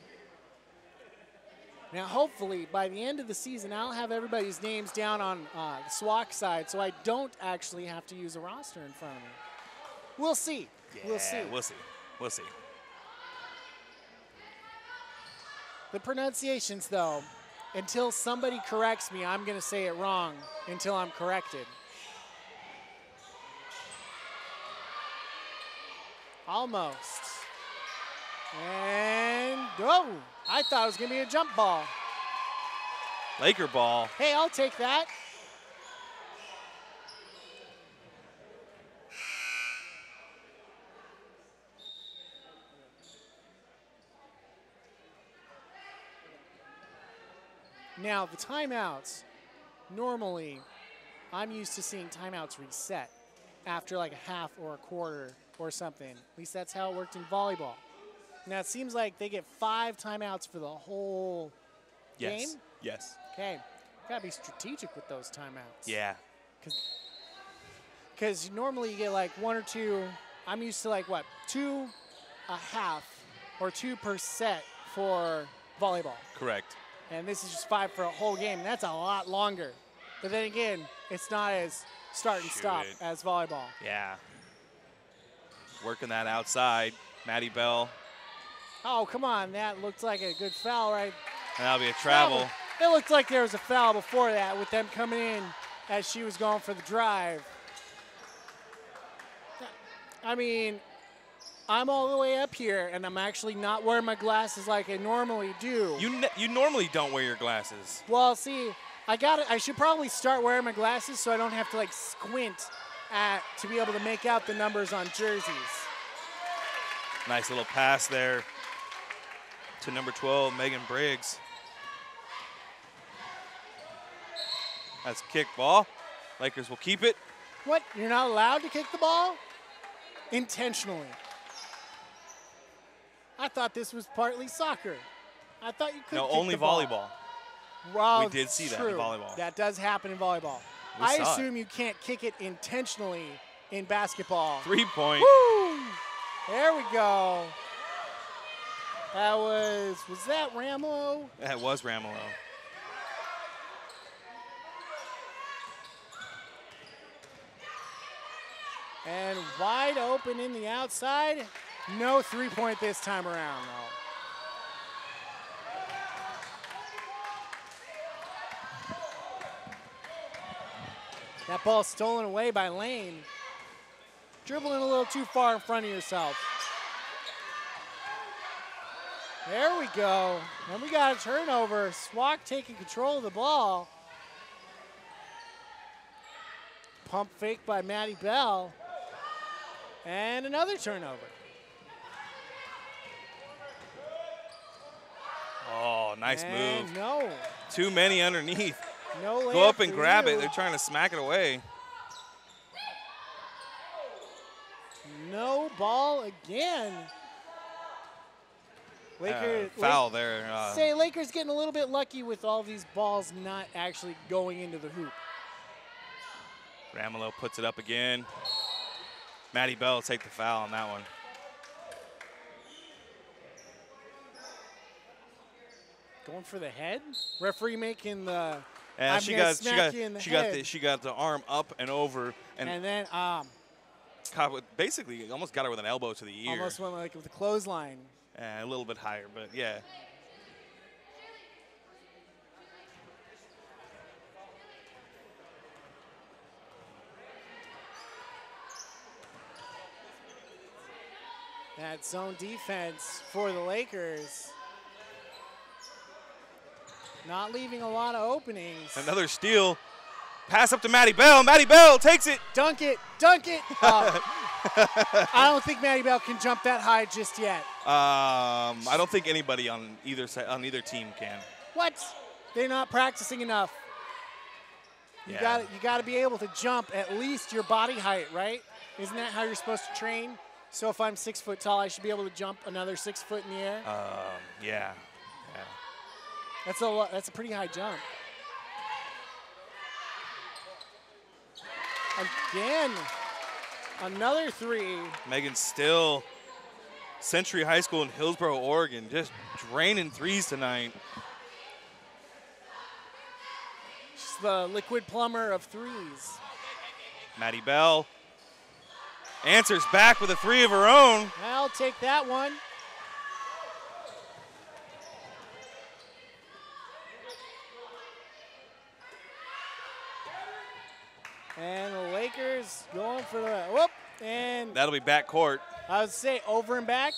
Now, hopefully, by the end of the season, I'll have everybody's names down on the SWOCC side, so I don't actually have to use a roster in front of me. We'll see. Yeah, we'll see. We'll see. The pronunciations, though, until somebody corrects me, I'm going to say it wrong until I'm corrected. Almost. And, oh, I thought it was going to be a jump ball. Laker ball. Hey, I'll take that. Now, the timeouts, normally, I'm used to seeing timeouts reset after like a half or a quarter or something. At least that's how it worked in volleyball. Now, it seems like they get 5 timeouts for the whole game? Yes. Okay. Got to be strategic with those timeouts. Yeah. Because normally you get like 1 or 2. I'm used to like, 2 a half or 2 per set for volleyball. Correct. And this is just 5 for a whole game. And that's a lot longer. But then again, it's not as start and stop as volleyball. Yeah. Working that outside. Maddie Bell. Oh, come on. That looked like a good foul, right? And that'll be a travel. It looked like there was a foul before that with them coming in as she was going for the drive. I mean, I'm all the way up here, and I'm actually not wearing my glasses like I normally do. You normally don't wear your glasses. Well, see, I should probably start wearing my glasses so I don't have to like squint to be able to make out the numbers on jerseys. Nice little pass there to number 12, Megan Briggs. That's a kick ball. Lakers will keep it. What? You're not allowed to kick the ball? Intentionally. I thought this was partly soccer. I thought you could No, kick only the ball. volleyball. Well, we did see that in volleyball. That does happen in volleyball. I assume you can't kick it intentionally in basketball. 3-point. Woo! There we go. That was that Ramelow? That was Ramelow. And wide open in the outside. No 3-point this time around, though. That ball stolen away by Lane. Dribbling a little too far in front of yourself. There we go. And we got a turnover. SWOCC taking control of the ball. Pump fake by Maddie Bell. And another turnover. Oh, nice move. No. Too many underneath. No layup Go up and for grab you. it. They're trying to smack it away. No ball again. Foul there. Say Lakers getting a little bit lucky with all these balls not actually going into the hoop. Ramelow puts it up again. Maddie Bell will take the foul on that one. Going for the head. Referee making the. And she got the arm up and over, and then caught with, basically almost got her with an elbow to the ear. Almost went like with a clothesline. A little bit higher, but yeah. That zone defense for the Lakers. Not leaving a lot of openings. Another steal. Pass up to Maddie Bell. Maddie Bell takes it. Dunk it. Dunk it. I don't think Maddie Bell can jump that high just yet. I don't think anybody on either side, on either team can. What? They're not practicing enough. You got to be able to jump at least your body height, right? Isn't that how you're supposed to train? So if I'm 6 foot tall, I should be able to jump another 6 foot in the air. Yeah. That's a pretty high jump. Again, another three. Megan Still, Century High School in Hillsboro, Oregon, just draining threes tonight. She's the liquid plumber of threes. Maddie Bell answers back with a three of her own. I'll take that one. And the Lakers going for the whoop, and that'll be back court. I would say over and back.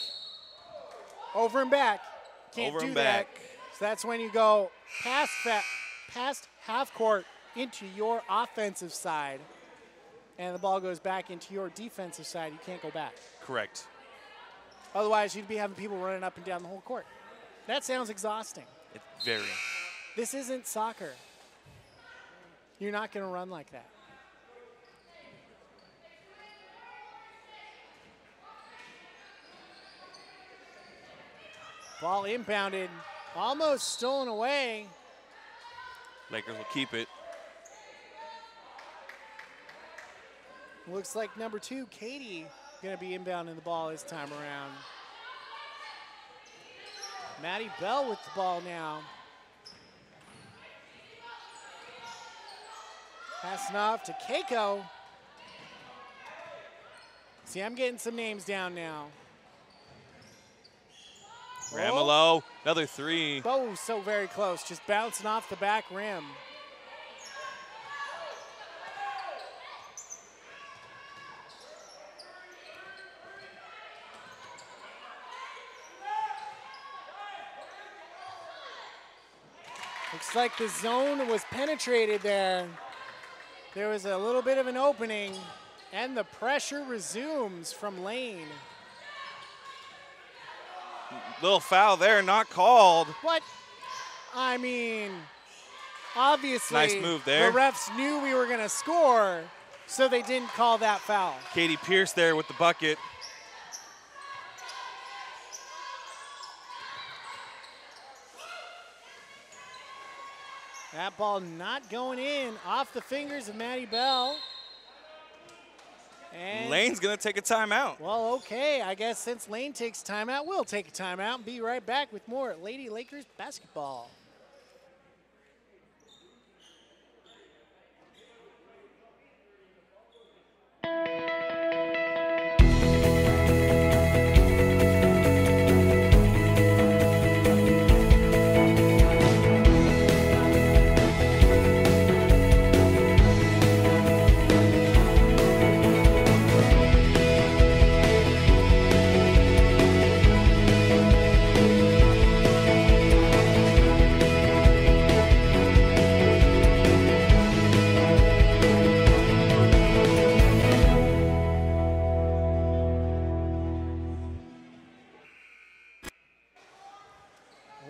Over and back. Can't do that. So that's when you go past half court into your offensive side, and the ball goes back into your defensive side. You can't go back. Correct. Otherwise, you'd be having people running up and down the whole court. That sounds exhausting. It's very. This isn't soccer. You're not going to run like that. Ball inbounded, almost stolen away. Lakers will keep it. Looks like number 2, Katie, going to be inbounding the ball this time around. Maddie Bell with the ball now. Passing off to Keiko. See, I'm getting some names down now. Ramelow, another three. Oh, so very close. Just bouncing off the back rim. Looks like the zone was penetrated there. There was a little bit of an opening, and the pressure resumes from Lane. Little foul there, not called. What? I mean, obviously, nice move there. The refs knew we were going to score, so they didn't call that foul. Katie Pierce there with the bucket. That ball not going in, off the fingers of Maddie Bell. And Lane's going to take a timeout. Well, okay. I guess since Lane takes timeout, we'll take a timeout and be right back with more Lady Lakers basketball.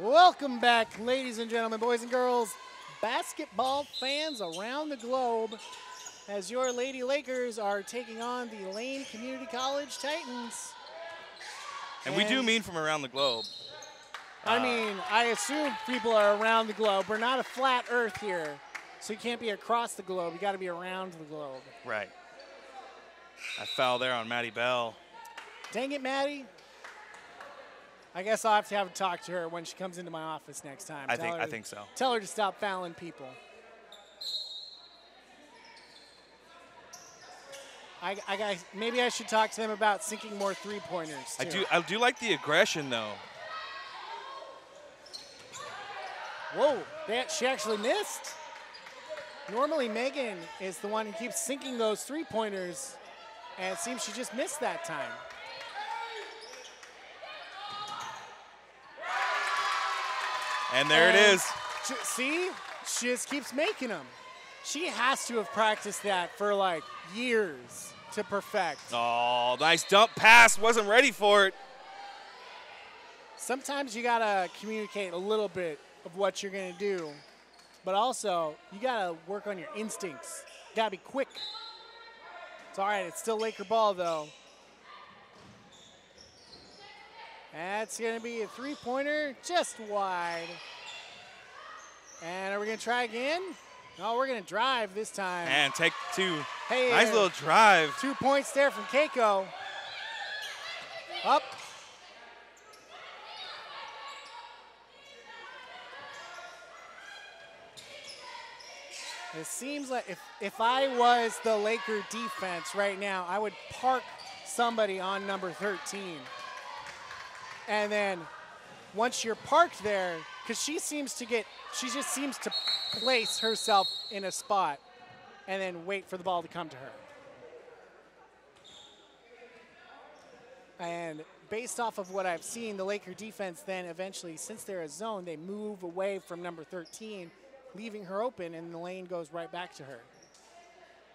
Welcome back, ladies and gentlemen, boys and girls, basketball fans around the globe, as your Lady Lakers are taking on the Lane Community College Titans. And we do mean from around the globe. I mean, I assume people are around the globe. We're not a flat earth here, so you can't be across the globe. You got to be around the globe. Right. I foul there on Maddie Bell. Dang it, Maddie. I guess I'll have to have a talk to her when she comes into my office next time. I think so. Tell her to stop fouling people. Maybe I should talk to them about sinking more three-pointers, too. I do like the aggression, though. Whoa, she actually missed. Normally, Megan is the one who keeps sinking those three-pointers, and it seems she just missed that time. And there it is. See? She just keeps making them. She has to have practiced that for like years to perfect. Oh, nice dump pass. Wasn't ready for it. Sometimes you got to communicate a little bit of what you're going to do, but also you got to work on your instincts. You got to be quick. It's all right. It's still Laker ball, though. That's going to be a three-pointer just wide. And are we going to try again? No, we're going to drive this time. And take two. Hey, nice little drive. 2 points there from Keiko. Up. It seems like if I was the Laker defense right now, I would park somebody on number 13. And then once you're parked there, because she just seems to place herself in a spot and then wait for the ball to come to her. And based off of what I've seen, the Laker defense then eventually, since they're a zone, they move away from number 13, leaving her open, and the lane goes right back to her.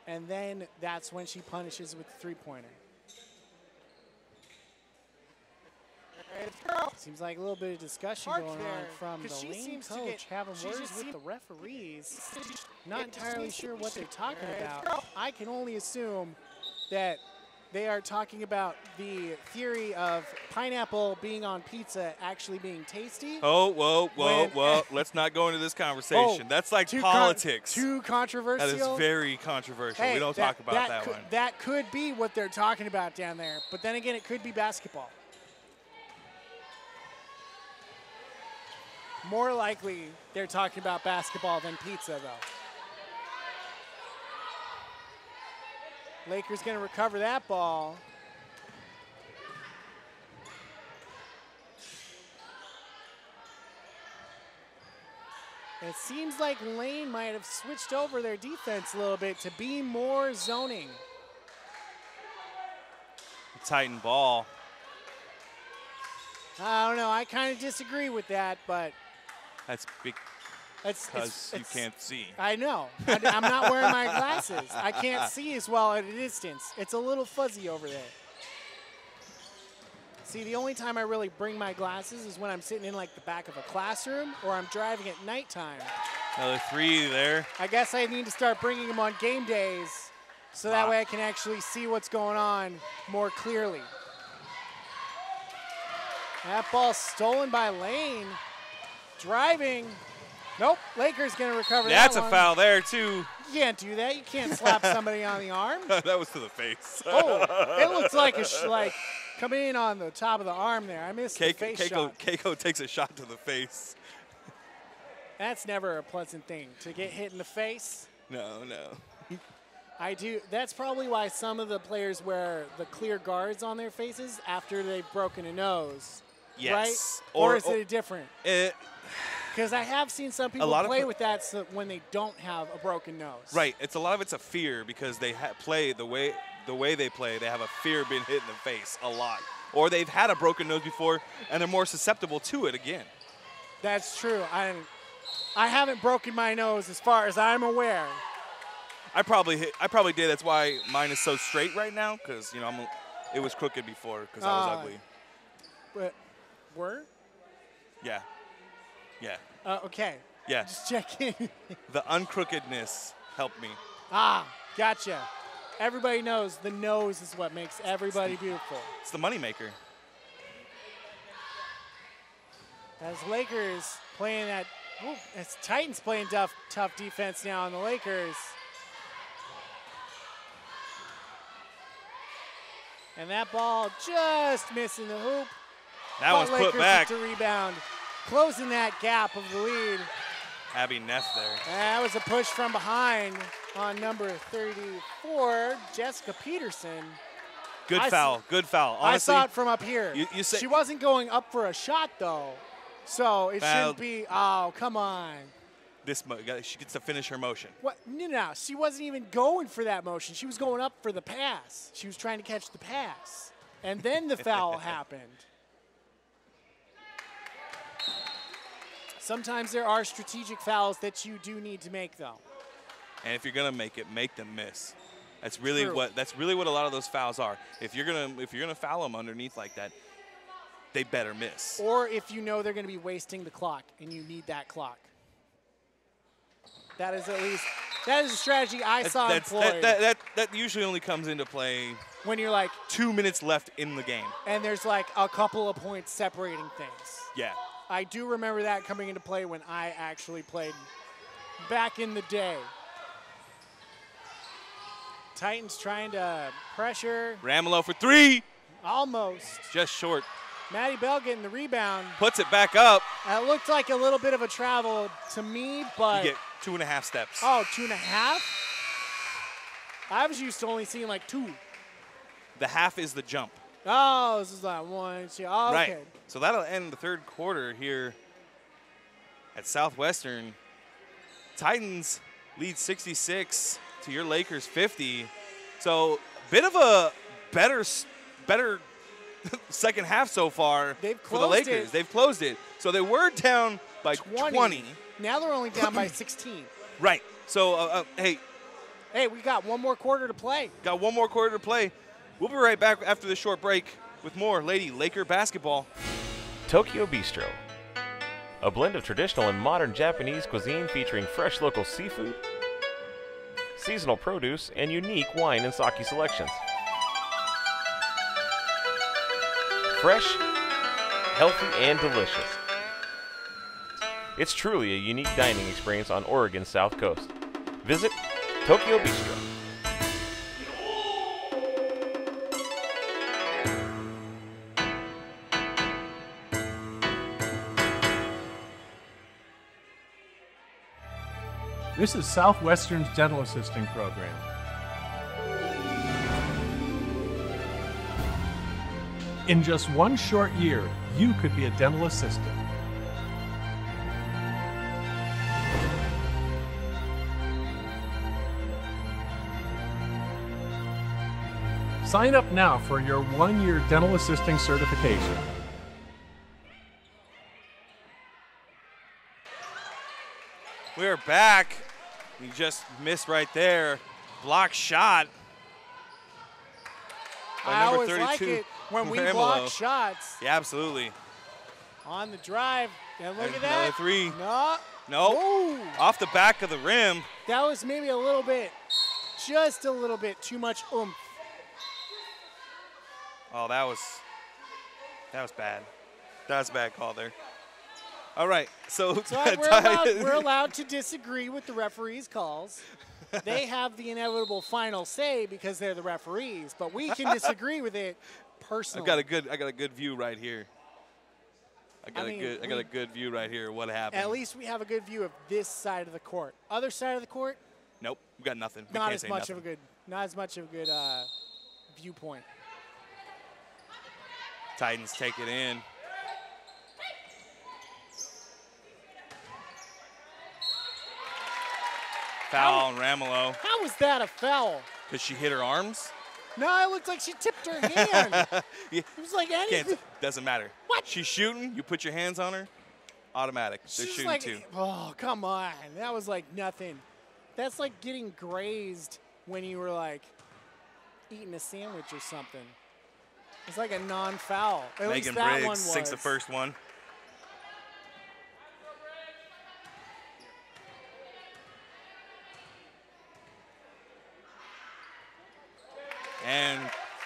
And then that's when she punishes with the three-pointer. Seems like a little bit of discussion going on from the Lane coach having words with the referees. Not entirely sure what they're talking about. I can only assume that they are talking about the theory of pineapple being on pizza actually being tasty. Oh, whoa. Let's not go into this conversation. That's like politics. Too controversial? That is very controversial. Hey, we don't talk about that one. That could be what they're talking about down there. But then again, it could be basketball. More likely, they're talking about basketball than pizza, though. Lakers going to recover that ball. It seems like Lane might have switched over their defense a little bit to be more zoning. Titan ball. I don't know. I kind of disagree with that, but that's because you can't see. I know. I'm not wearing my glasses. I can't see as well at a distance. It's a little fuzzy over there. See, the only time I really bring my glasses is when I'm sitting in like the back of a classroom or I'm driving at nighttime. Another three there. I guess I need to start bringing them on game days so that way I can actually see what's going on more clearly. That ball stolen by Lane. Driving. Nope, Lakers going to recover That's that a one. foul there, too. You can't do that. You can't slap somebody on the arm. That was to the face. Oh, it looks like like coming in on the top of the arm there. I missed the face shot. Keiko takes a shot to the face. That's never a pleasant thing, to get hit in the face. No. I do. That's probably why some of the players wear the clear guards on their faces after they've broken a nose. Yes. Right? Or is it different? Because I have seen some people play with that when they don't have a broken nose. Right. A lot of it's a fear because they play the way they play. They have a fear of being hit in the face a lot. Or they've had a broken nose before, and they're more susceptible to it again. That's true. I haven't broken my nose as far as I'm aware. I probably did. That's why mine is so straight right now, because it was crooked before because I was ugly. But were? Yeah. Okay. Yeah. Just checking. The uncrookedness helped me. Gotcha. Everybody knows the nose is what makes everybody beautiful. It's the moneymaker. As Lakers playing that, as Titans playing tough defense now on the Lakers. And that ball just missing the hoop. That one's put back. To rebound, closing that gap of the lead. Abby Neff there. That was a push from behind on number 34, Jessica Peterson. Good foul. Honestly, I saw it from up here. You say she wasn't going up for a shot, though. So it shouldn't be, oh, come on. She gets to finish her motion. What? No. She wasn't even going for that motion. She was going up for the pass. She was trying to catch the pass. And then the foul happened. Sometimes there are strategic fouls that you do need to make, though. And if you're gonna make it, make them miss. That's really what a lot of those fouls are. If you're gonna foul them underneath like that, they better miss. Or if you know they're gonna be wasting the clock and you need that clock. That is a strategy I saw employed. That usually only comes into play when you're like 2 minutes left in the game. And there's like a couple of points separating things. Yeah. I do remember that coming into play when I actually played back in the day. Titans trying to pressure. Ramelow for three. Almost. Just short. Maddie Bell getting the rebound. Puts it back up. It looked like a little bit of a travel to me, but. You get 2.5 steps. Oh, 2.5? I was used to only seeing like 2. The half is the jump. Oh, this is like 1, 2. Oh, okay. Right. So that'll end the third quarter here at Southwestern. Titans lead 66 to your Lakers 50. So bit of a better second half so far for the Lakers. They've closed it. So they were down by 20. Now they're only down by 16. Right. So, hey, we got one more quarter to play. We'll be right back after this short break with more Lady Laker basketball. Tokyo Bistro, a blend of traditional and modern Japanese cuisine featuring fresh local seafood, seasonal produce, and unique wine and sake selections. Fresh, healthy, and delicious. It's truly a unique dining experience on Oregon's South Coast. Visit Tokyo Bistro. This is Southwestern's dental assisting program. In just one short year, you could be a dental assistant. Sign up now for your 1-year dental assisting certification. We're back. We just missed right there. Block shot. I always like it when we block shots. Yeah, absolutely. On the drive. And look at that. Another three. No. Nope. Off the back of the rim. That was maybe just a little bit too much oomph. Oh, that was bad. That was a bad call there. All right, so we're allowed to disagree with the referees' calls. They have the inevitable final say because they're the referees, but we can disagree with it personally. I got a good view right here. I got a good view right here of what happened. At least we have a good view of this side of the court. Other side of the court? Nope, we got nothing. Not as much of a good viewpoint. Titans take it in. Foul on Ramelow. How was that a foul? Because she hit her arms? No, it looked like she tipped her hand. Yeah. It was like anything. Doesn't matter. What? She's shooting. You put your hands on her. Automatic. They're She's shooting like, too. oh, come on. That was like nothing. That's like getting grazed when you were like eating a sandwich or something. It's like a non-foul. At least that Briggs one was. sinks the first one. And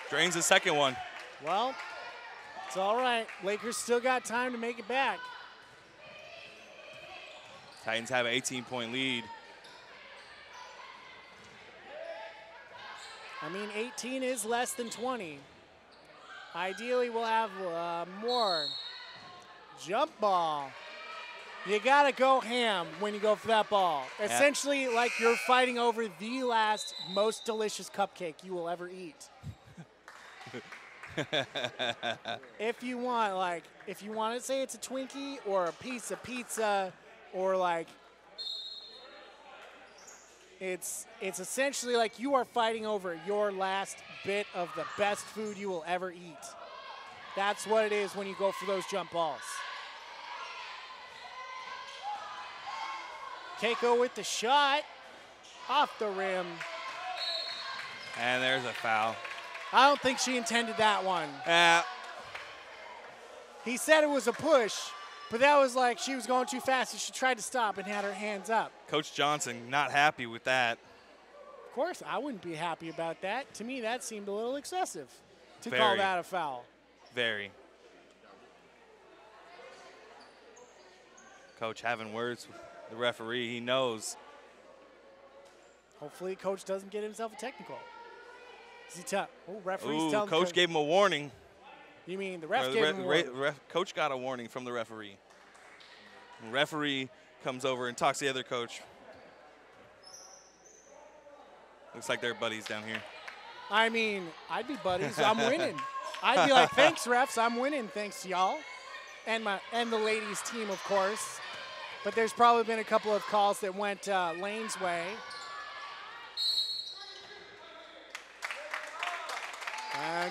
drains the second one. Well, it's all right. Lakers still got time to make it back. Titans have an 18-point lead. I mean, 18 is less than 20. Ideally, we'll have more. Jump ball. You got to go ham when you go for that ball. Essentially, like you're fighting over the last most delicious cupcake you will ever eat. If you want to say it's a Twinkie or a piece of pizza or like it's essentially like you are fighting over your last bit of the best food you will ever eat. That's what it is when you go for those jump balls. Keiko with the shot off the rim. And there's a foul. I don't think she intended that one. He said it was a push, but that was like she was going too fast and she tried to stop and had her hands up. Coach Johnson not happy with that. Of course, I wouldn't be happy about that. To me, that seemed a little excessive to Very. call that a foul. Very. Coach having words with the referee. He knows. Hopefully, Coach doesn't get himself a technical. Is he tough? Oh, referee's telling Coach gave him a warning. You mean the ref gave him a warning? Coach got a warning from the referee. The referee comes over and talks to the other coach. Looks like they're buddies down here. I mean, I'd be buddies. I'm winning. I'd be like, thanks, refs. I'm winning. Thanks to y'all. And the ladies' team, of course. But there's probably been a couple of calls that went Lane's way.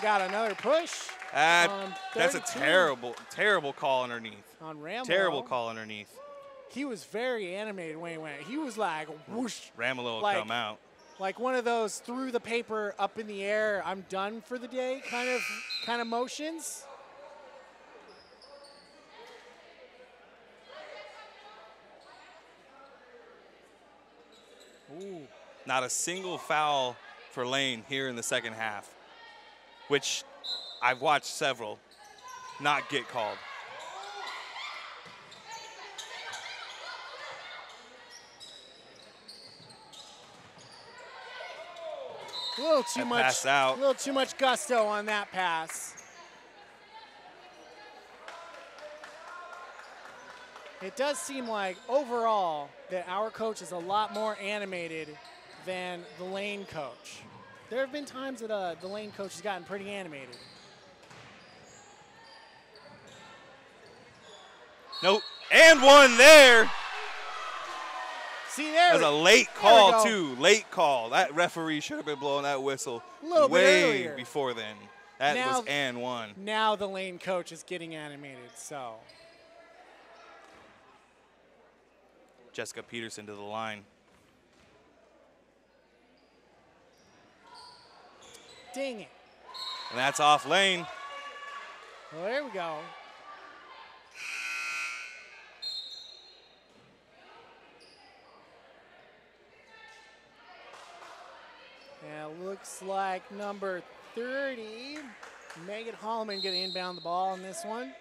Got another push. That's a terrible call underneath. On Ramelow. Terrible call underneath. He was very animated when he went. He was like, whoosh. Ramelow will come out. Like one of those threw the paper up in the air, I'm done for the day kind of motions. Ooh. Not a single foul for Lane here in the second half, which I've watched several not get called. A little too much. Pass out. A little too much gusto on that pass. It does seem like overall that our coach is a lot more animated than the Lane coach. There have been times that the Lane coach has gotten pretty animated. Nope. And one there. See, there. That was a late call, too. Late call. That referee should have been blowing that whistle way before then. That was and one. Now the Lane coach is getting animated, so. Jessica Peterson to the line. Dang it. And that's off Lane. Well, there we go. Yeah, looks like number 30, Megan Holloman, going to inbound the ball on this one.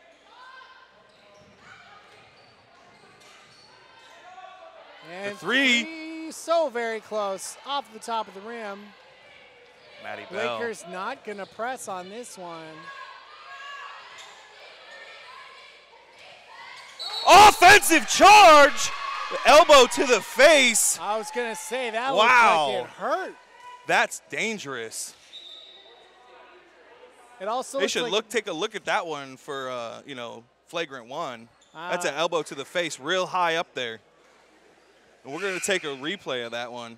And the three. So very close, off the top of the rim. Maddie Bell. Lakers not going to press on this one. Offensive charge! The elbow to the face. I was going to say, that wow. looked like it hurt. That's dangerous. It also they should like take a look at that one for, you know, flagrant one. That's an elbow to the face real high up there. And we're going to take a replay of that one.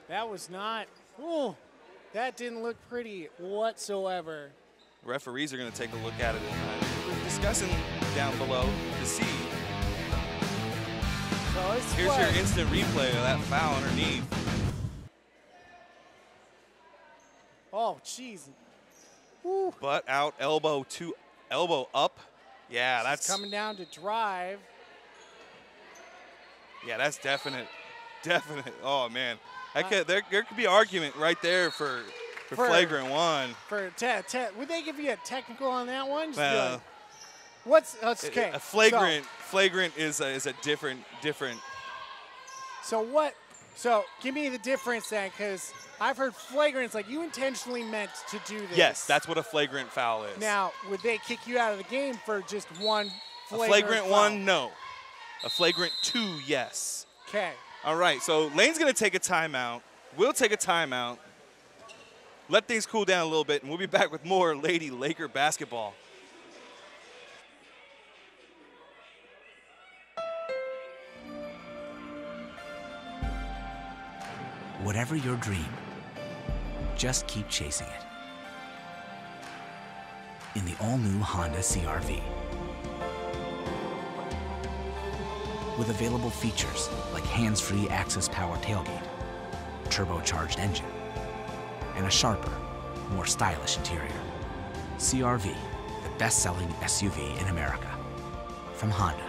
That was not, ooh, that didn't look pretty whatsoever. Referees are going to take a look at it. We're discussing down below to see. So here's your instant replay of that foul underneath. Oh, jeez. Butt out, elbow to elbow up. Yeah, that's coming down to drive. Yeah, that's definite. Oh man, there could be argument right there for flagrant one. Would they give you a technical on that one? Just Well, like, what's okay? A flagrant is a different. So what? So give me the difference then, because I've heard flagrants like you intentionally meant to do this. Yes, that's what a flagrant foul is. Now, would they kick you out of the game for just one flagrant flagrant foul? one? No. A flagrant two? Yes. Okay. All right. So Lane's gonna take a timeout. We'll take a timeout. Let things cool down a little bit, and we'll be back with more Lady Laker basketball. Whatever your dream, just keep chasing it. In the all-new Honda CR-V. With available features like hands-free access power tailgate, turbocharged engine, and a sharper, more stylish interior. CR-V, the best-selling SUV in America. From Honda.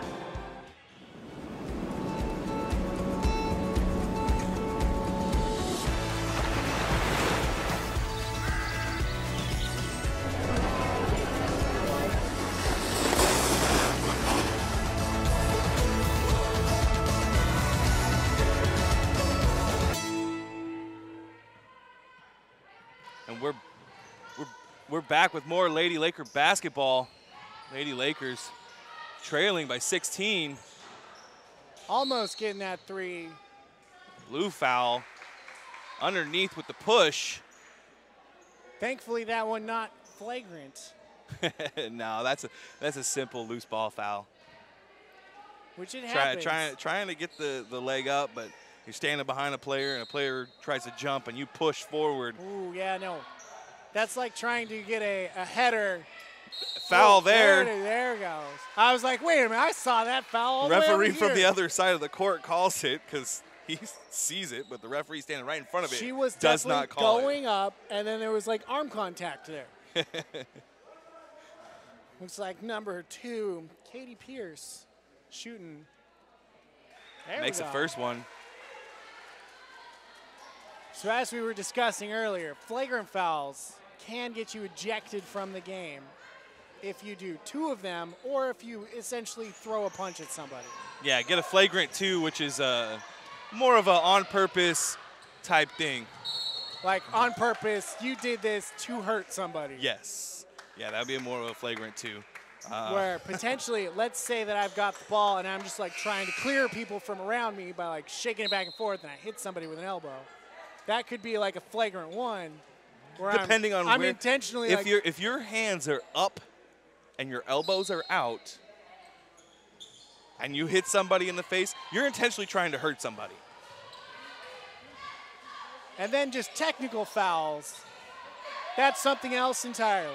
And we're back with more Lady Laker basketball. Lady Lakers trailing by 16. Almost getting that three. Blue foul underneath with the push. Thankfully, that one not flagrant. No, that's a simple loose ball foul. Which it happens. Trying to get the leg up, but you're standing behind a player, and a player tries to jump, and you push forward. Ooh, yeah, no. That's like trying to get a header. Foul there. There it goes. I was like, wait a minute, I saw that foul all the way over Referee from here. the other side of the court calls it because he sees it, but the referee standing right in front of it She was does definitely not call going up, and then there was like arm contact there. Looks like number 2, Katie Pierce, shooting. There Makes we the go. first one. So as we were discussing earlier, flagrant fouls can get you ejected from the game if you do 2 of them or if you essentially throw a punch at somebody. Yeah, get a flagrant 2, which is more of a on-purpose type thing. Like on purpose, you did this to hurt somebody. Yes. Yeah, that would be more of a flagrant 2. Where potentially, let's say that I've got the ball and I'm just like trying to clear people from around me by like shaking it back and forth and I hit somebody with an elbow. That could be like a flagrant 1. Where Depending on I'm where, intentionally if your hands are up and your elbows are out and you hit somebody in the face, you're intentionally trying to hurt somebody. And then just technical fouls, that's something else entirely,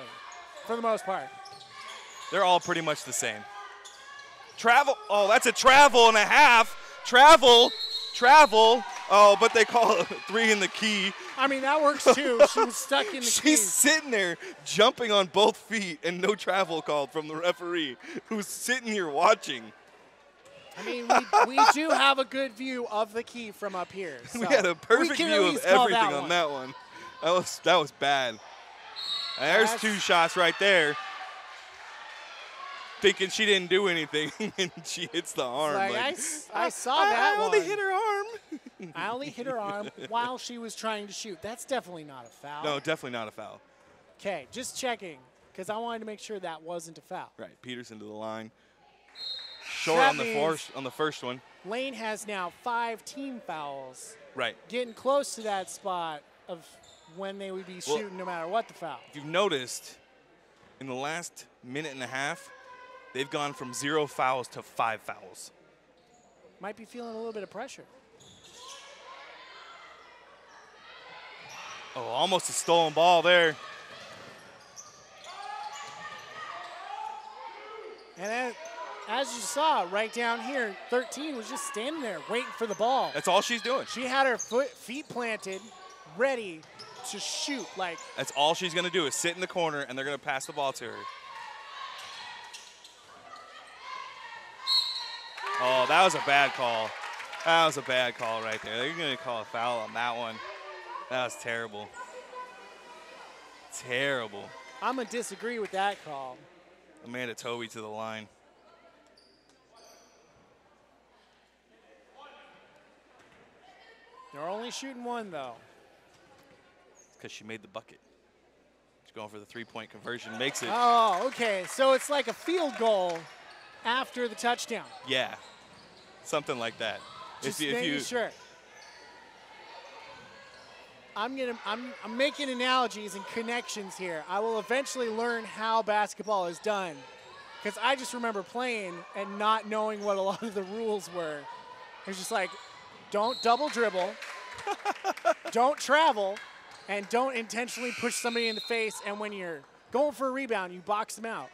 for the most part. They're all pretty much the same. Travel, oh, that's a travel and a half. Travel. Oh, but they call it 3 in the key. I mean, that works too. She was stuck in the key. She's sitting there jumping on both feet and no travel called from the referee who's sitting here watching. I mean, we do have a good view of the key from up here. So we had a perfect view of everything on that one. That was bad. And there's 2 shots right there. thinking she didn't do anything, and she hits the arm. Like, like, I saw that I only one. hit her arm. I only hit her arm while she was trying to shoot. That's definitely not a foul. No, definitely not a foul. Okay, just checking, because I wanted to make sure that wasn't a foul. Right, Peterson to the line. Short That on the first one. Lane has now 5 team fouls. Right. Getting close to that spot of when they would be shooting no matter what the foul. If you've noticed, in the last minute and a half, they've gone from 0 fouls to 5 fouls. Might be feeling a little bit of pressure. Oh, almost a stolen ball there. And then, as you saw right down here, 13 was just standing there waiting for the ball. That's all she's doing. She had her feet planted, ready to shoot. Like, that's all she's going to do is sit in the corner, and they're going to pass the ball to her. Oh, that was a bad call. That was a bad call right there. They're going to call a foul on that one. That was terrible. Terrible. I'm going to disagree with that call. Amanda Toby to the line. They're only shooting 1, though. Because she made the bucket. She's going for the 3-point conversion. Makes it. Oh, okay. So it's like a field goal after the touchdown. Yeah. Something like that. Just making sure. I'm making analogies and connections here. I will eventually learn how basketball is done, because I just remember playing and not knowing what a lot of the rules were. It's just like, don't double dribble, don't travel, and don't intentionally push somebody in the face. And when you're going for a rebound, you box them out.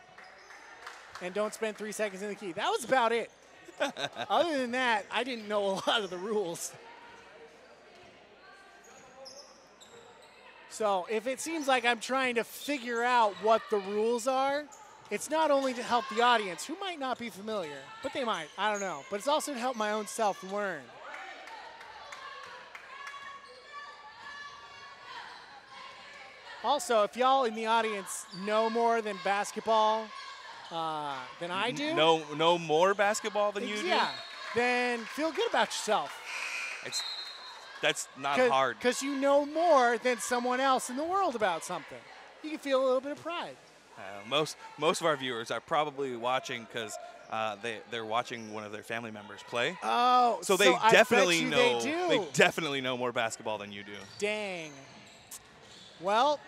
And don't spend 3 seconds in the key. That was about it. Other than that, I didn't know a lot of the rules. So if it seems like I'm trying to figure out what the rules are, it's not only to help the audience, who might not be familiar, but they might, I don't know. But it's also to help my own self learn. Also, if y'all in the audience know more than basketball than I do. No more basketball than you do? Yeah, then feel good about yourself. That's not hard. Because you know more than someone else in the world about something. You can feel a little bit of pride. Most of our viewers are probably watching because they're watching one of their family members play. Oh, so they definitely know. They do. They definitely know more basketball than you do. Dang. Well,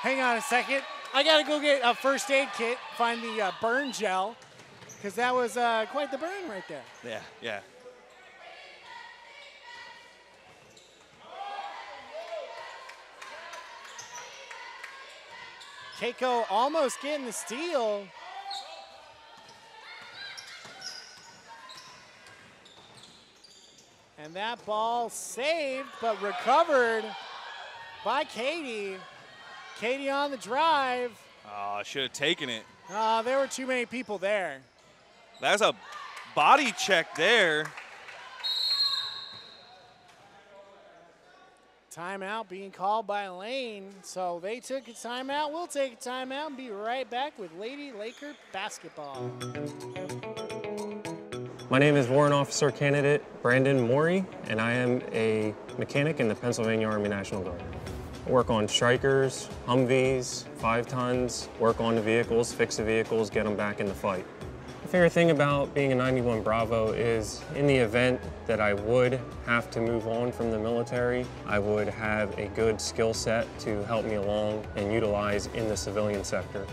hang on a second. I gotta go get a first aid kit. Find the burn gel, because that was quite the burn right there. Yeah, yeah. Keiko almost getting the steal. And that ball saved, but recovered by Katie. Katie on the drive. Oh, should have taken it. There were too many people there. That's a body check there. Timeout being called by Lane. So they took a timeout. We'll take a timeout and be right back with Lady Laker basketball. My name is Warrant Officer Candidate Brandon Morey, and I am a mechanic in the Pennsylvania Army National Guard. I work on Strikers, Humvees, 5 tons, work on the vehicles, fix the vehicles, get them back in the fight. The favorite thing about being a 91 Bravo is in the event that I would have to move on from the military, I would have a good skill set to help me along and utilize in the civilian sector.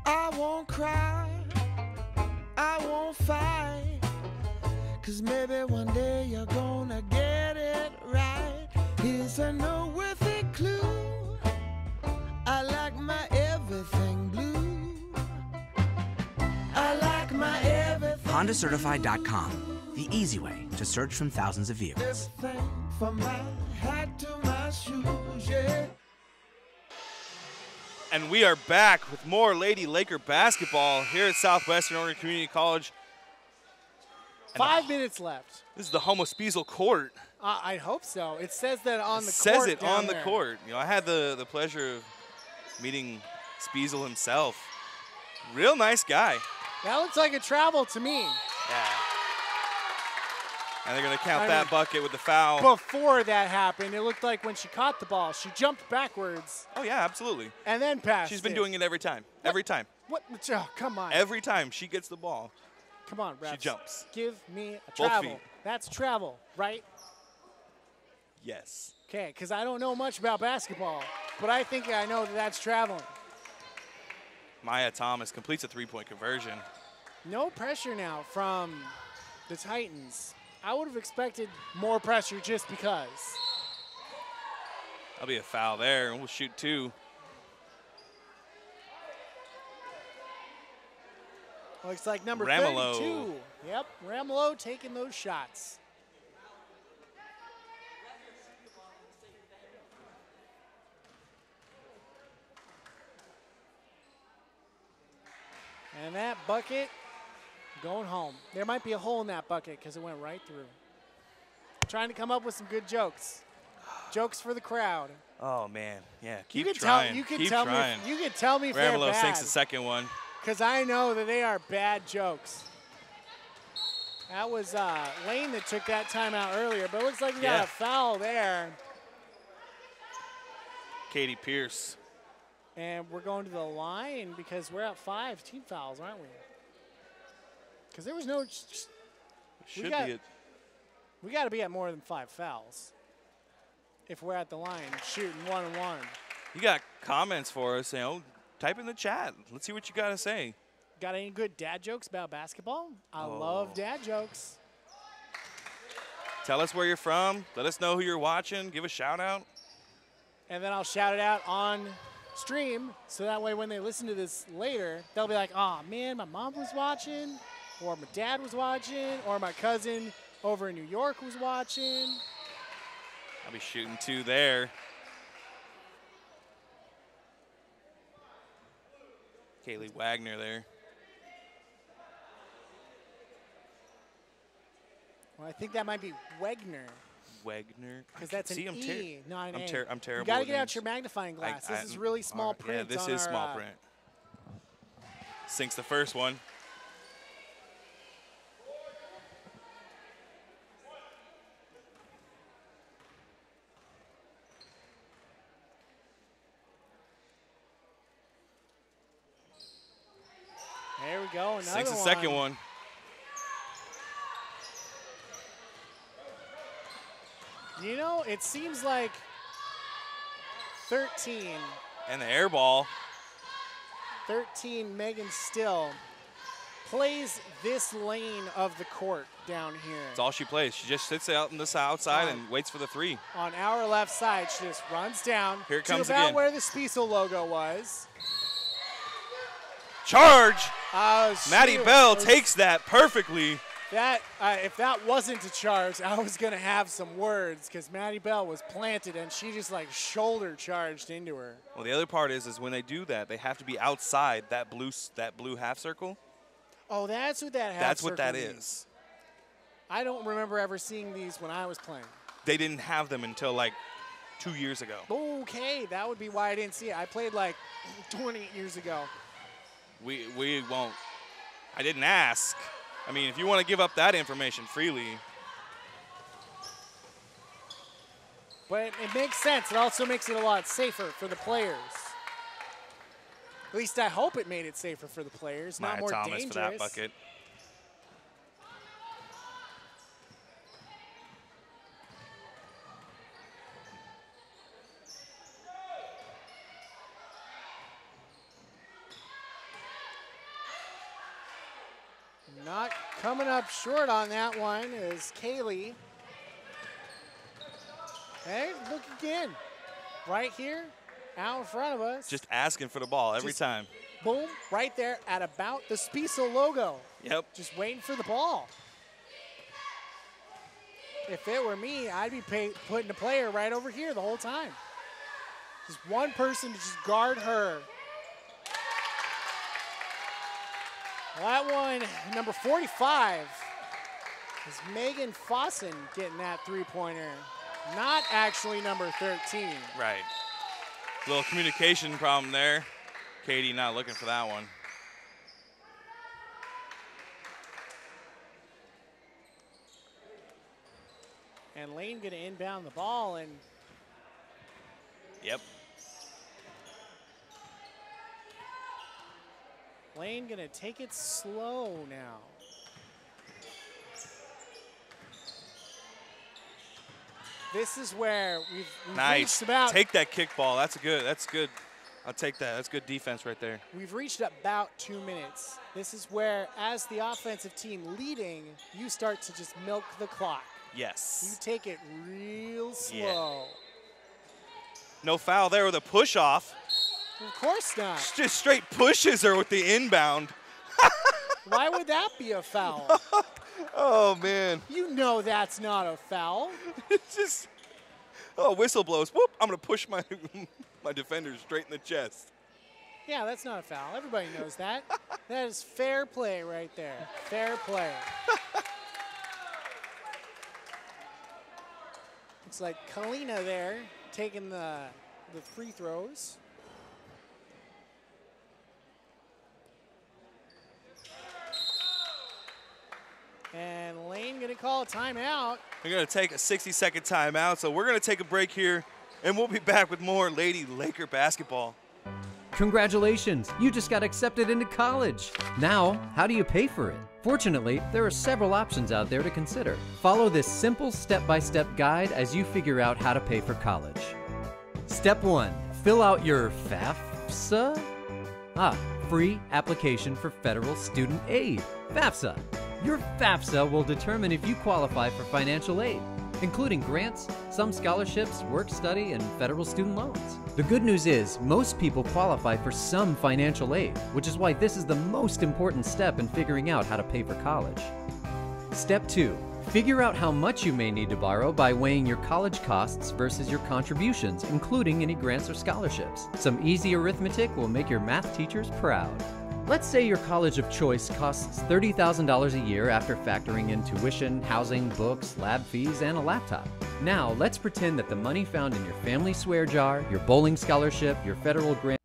I won't cry, I won't fight, 'cause maybe one day you're gonna get it right. Here's a noteworthy clue. I like my everything blue. I like my everything. HondaCertified.com, the easy way to search from thousands of vehicles. Everything from my hat to my shoes, yeah. And we are back with more Lady Laker basketball here at Southwestern Oregon Community College. 5 minutes left. This is the home of Spiesel court. I hope so. It says that on the It court. says it down on the there. court. You know, I had the pleasure of meeting Spiesel himself. Real nice guy. That looks like a travel to me. Yeah. And they're going to count that bucket with the foul. Before that happened, it looked like when she caught the ball, she jumped backwards. Oh, yeah, absolutely. And then passed. She's been doing it every time. Every time. What? Oh, come on. Every time she gets the ball. Come on, refs. She jumps. Give me a Both travel. feet. That's travel, right? Yes. Okay, because I don't know much about basketball, but I think I know that that's traveling. Maya Thomas completes a three-point conversion. No pressure now from the Titans. I would have expected more pressure just because. That'll be a foul there, and we'll shoot 2. Looks like number Ramelow. 32. Yep, Ramelow taking those shots. And that bucket going home. There might be a hole in that bucket because it went right through. Trying to come up with some good jokes. Jokes for the crowd. Oh, man. Yeah, keep you can trying. You can keep tell trying. me. You can tell me if they're Ramelow bad. sinks the second one. Because I know that they are bad jokes. That was Lane that took that timeout earlier, but it looks like we got a foul there. Katie Pierce. And we're going to the line because we're at 5 team fouls, aren't we? Because there was no. Should be it. We got to be at more than 5 fouls if we're at the line shooting 1-on-1. You got comments for us, type in the chat. Let's see what you got to say. Got any good dad jokes about basketball? I love dad jokes. Tell us where you're from. Let us know who you're watching. Give a shout out. And then I'll shout it out on stream so that way when they listen to this later, they'll be like, oh man, my mom was watching, or my dad was watching, or my cousin over in New York was watching. I'll be shooting 2 there. Kaylee Wagner there. Well, I think that might be Wegner. Wegner. Because that's an E, not an A. I'm terrible. You got to with get out names. your magnifying glass. This is really small print. Yeah, this is small print. Sinks the first one. There we go. Another Sinks the second one. You know, it seems like 13. And the air ball. 13, Megan Still plays this lane of the court down here. That's all she plays. She just sits out on the outside and waits for the 3. On our left side, she just runs down Here it comes to about again. where the Spiesel logo was. Charge! Maddie Shoot. Bell takes that perfectly. That if that wasn't a charge, I was gonna have some words because Maddie Bell was planted and she just like shoulder charged into her. Well, the other part is when they do that, they have to be outside that blue half circle. Oh, that's what that half That's what circle that means. is. I don't remember ever seeing these when I was playing. They didn't have them until like 2 years ago. Okay, that would be why I didn't see it. I played like 20 years ago. We won't. I didn't ask. I mean, if you want to give up that information freely. But it makes sense. It also makes it a lot safer for the players. At least I hope it made it safer for the players, not Maya more Thomas dangerous. for that bucket. Not coming up short on that one is Kaylee. Hey, look again. Right here, out in front of us. Just asking for the ball every time. Boom, right there at about the Spiesel logo. Yep. Just waiting for the ball. If it were me, I'd be putting a player right over here the whole time. Just one person to just guard her. Well, that one, number 45, Is Megan Fossen getting that three-pointer? Not actually number 13. Right. Little communication problem there. Katie not looking for that one. And Lane going to inbound the ball, and yep. Lane going to take it slow now. This is where we've nice. Reached about. Take that kickball. That's good. That's good. I'll take that. That's good defense right there. We've reached about 2 minutes. This is where, as the offensive team leading, you start to just milk the clock. Yes. You take it real slow. Yeah. No foul there with a push off. Of course not. Just straight pushes her with the inbound. Why would that be a foul? Oh, man. You know that's not a foul. It's just, oh, whistle blows. Whoop, I'm going to push my, my defender straight in the chest. Yeah, that's not a foul. Everybody knows that. That is fair play right there. Fair play. Looks like Kalina there taking the free throws. And Lane going to call a timeout. We're going to take a 60-second timeout, so we're going to take a break here, and we'll be back with more Lady Laker basketball. Congratulations, you just got accepted into college. Now, how do you pay for it? Fortunately, there are several options out there to consider. Follow this simple step-by-step guide as you figure out how to pay for college. Step 1, fill out your FAFSA? Free application for federal student aid, FAFSA. Your FAFSA will determine if you qualify for financial aid, including grants, some scholarships, work-study, and federal student loans. The good news is most people qualify for some financial aid, which is why this is the most important step in figuring out how to pay for college. Step 2, figure out how much you may need to borrow by weighing your college costs versus your contributions, including any grants or scholarships. Some easy arithmetic will make your math teachers proud. Let's say your college of choice costs $30,000 a year after factoring in tuition, housing, books, lab fees, and a laptop. Now, let's pretend that the money found in your family swear jar, your bowling scholarship, your federal grant.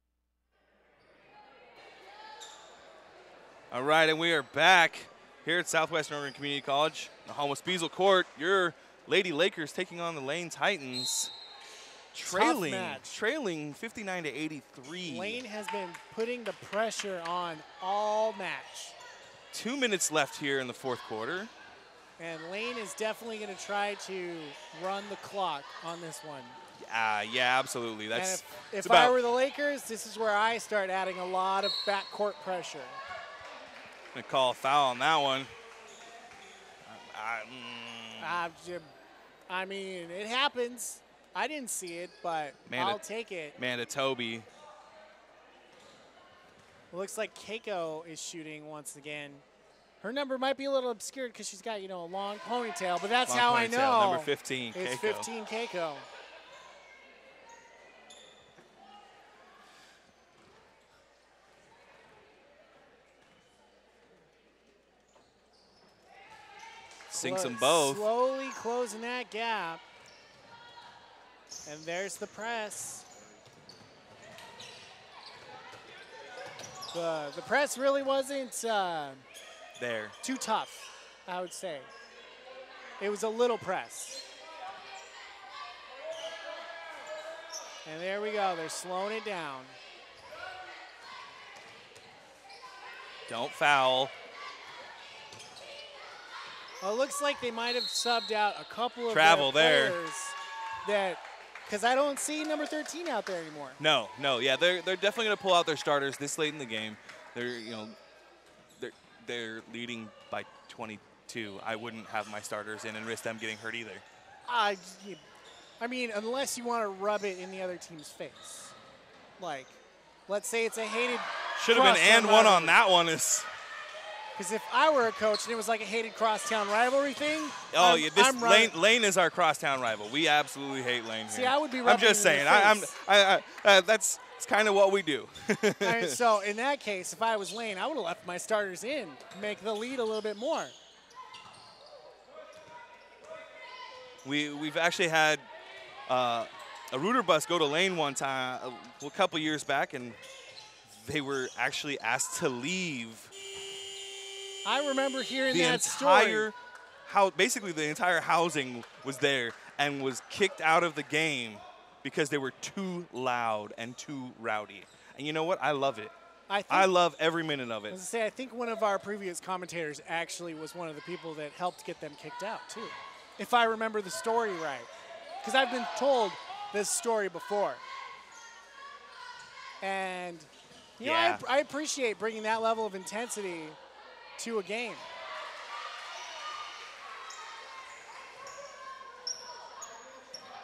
All right, and we are back here at Southwestern Oregon Community College, the home of Spiesel Court. Your Lady Lakers taking on the Lane Titans. Trailing 59 to 83. Lane has been putting the pressure on all match. 2 minutes left here in the fourth quarter. And Lane is definitely going to try to run the clock on this one. Yeah, absolutely. That's and if I were the Lakers, this is where I start adding a lot of backcourt pressure. Gonna call a foul on that one. I mean, it happens. I didn't see it, but I'll take it. Toby. Looks like Keiko is shooting once again. Her number might be a little obscured because she's got, a long ponytail, but that's how I know. Number 15, Keiko. It's 15 Keiko. Sinks them both. Slowly closing that gap. And there's the press. The press really wasn't there too tough, I would say. It was a little press. And there we go. They're slowing it down. Don't foul. Well, it looks like they might have subbed out a couple of travel their there. Players that, because I don't see number 13 out there anymore. No, yeah, they're definitely going to pull out their starters this late in the game. They're leading by 22. I wouldn't have my starters in and risk them getting hurt either. I mean, unless you want to rub it in the other team's face. Like, let's say it's a hated. Should have been and one on that one is. Because if I were a coach and it was like a hated crosstown rivalry thing, Lane is our crosstown rival. We absolutely hate Lane here. See, I would be. I'm just saying. That's kind of what we do. All right, so in that case, if I was Lane, I would have left my starters in to make the lead a little bit more. We've actually had a Rooter bus go to Lane one time a couple years back, and they were actually asked to leave. I remember hearing The that story. Basically the entire housing was there and was kicked out of the game because they were too loud and too rowdy. And you know what? I love it. I love every minute of it. I think one of our previous commentators actually was one of the people that helped get them kicked out, too, if I remember the story right. Because I've been told this story before. And, you know, I appreciate bringing that level of intensity to a game.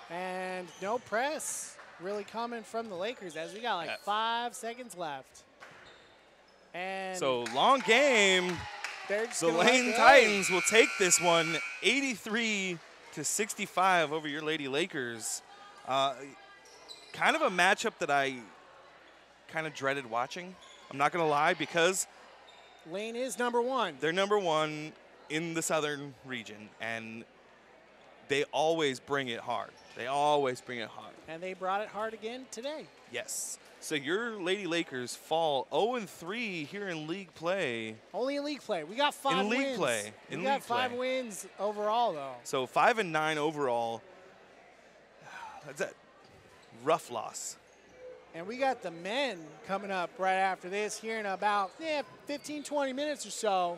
And no press really coming from the Lakers as we got like 5 seconds left. And so long game. The Lane Titans will take this one 83-65 over your Lady Lakers. Kind of a matchup that I kind of dreaded watching. I'm not going to lie, because Lane is #1. They're #1 in the Southern region, and they always bring it hard. They always bring it hard. And they brought it hard again today. Yes. So your Lady Lakers fall 0-3 here in league play. Only in league play. We got 5 wins. In league play. We got 5 wins overall, though. So 5-9 overall. That's a rough loss. And we got the men coming up right after this here in about 15, 20 minutes or so.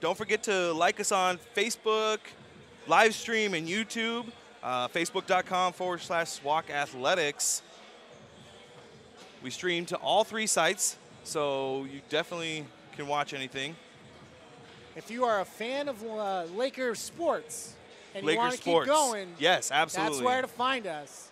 Don't forget to like us on Facebook, live stream, and YouTube. Facebook.com/SWOCC Athletics. We stream to all 3 sites, so you definitely can watch anything. If you are a fan of Laker sports and you Laker want to sports. keep going, yes, absolutely. That's where to find us.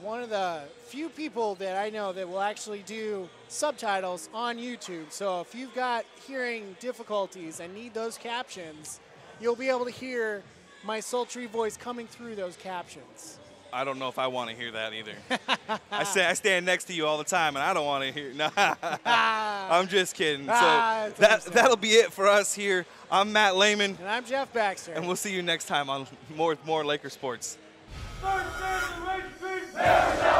One of the few people that I know that will actually do subtitles on YouTube. So if you've got hearing difficulties and need those captions, you'll be able to hear my sultry voice coming through those captions. I don't know if I want to hear that either. I stand next to you all the time, and I don't want to hear. Nah, I'm just kidding. So that'll be it for us here. I'm Matt Lehman. And I'm Jeff Baxter. And we'll see you next time on more Laker Sports. Never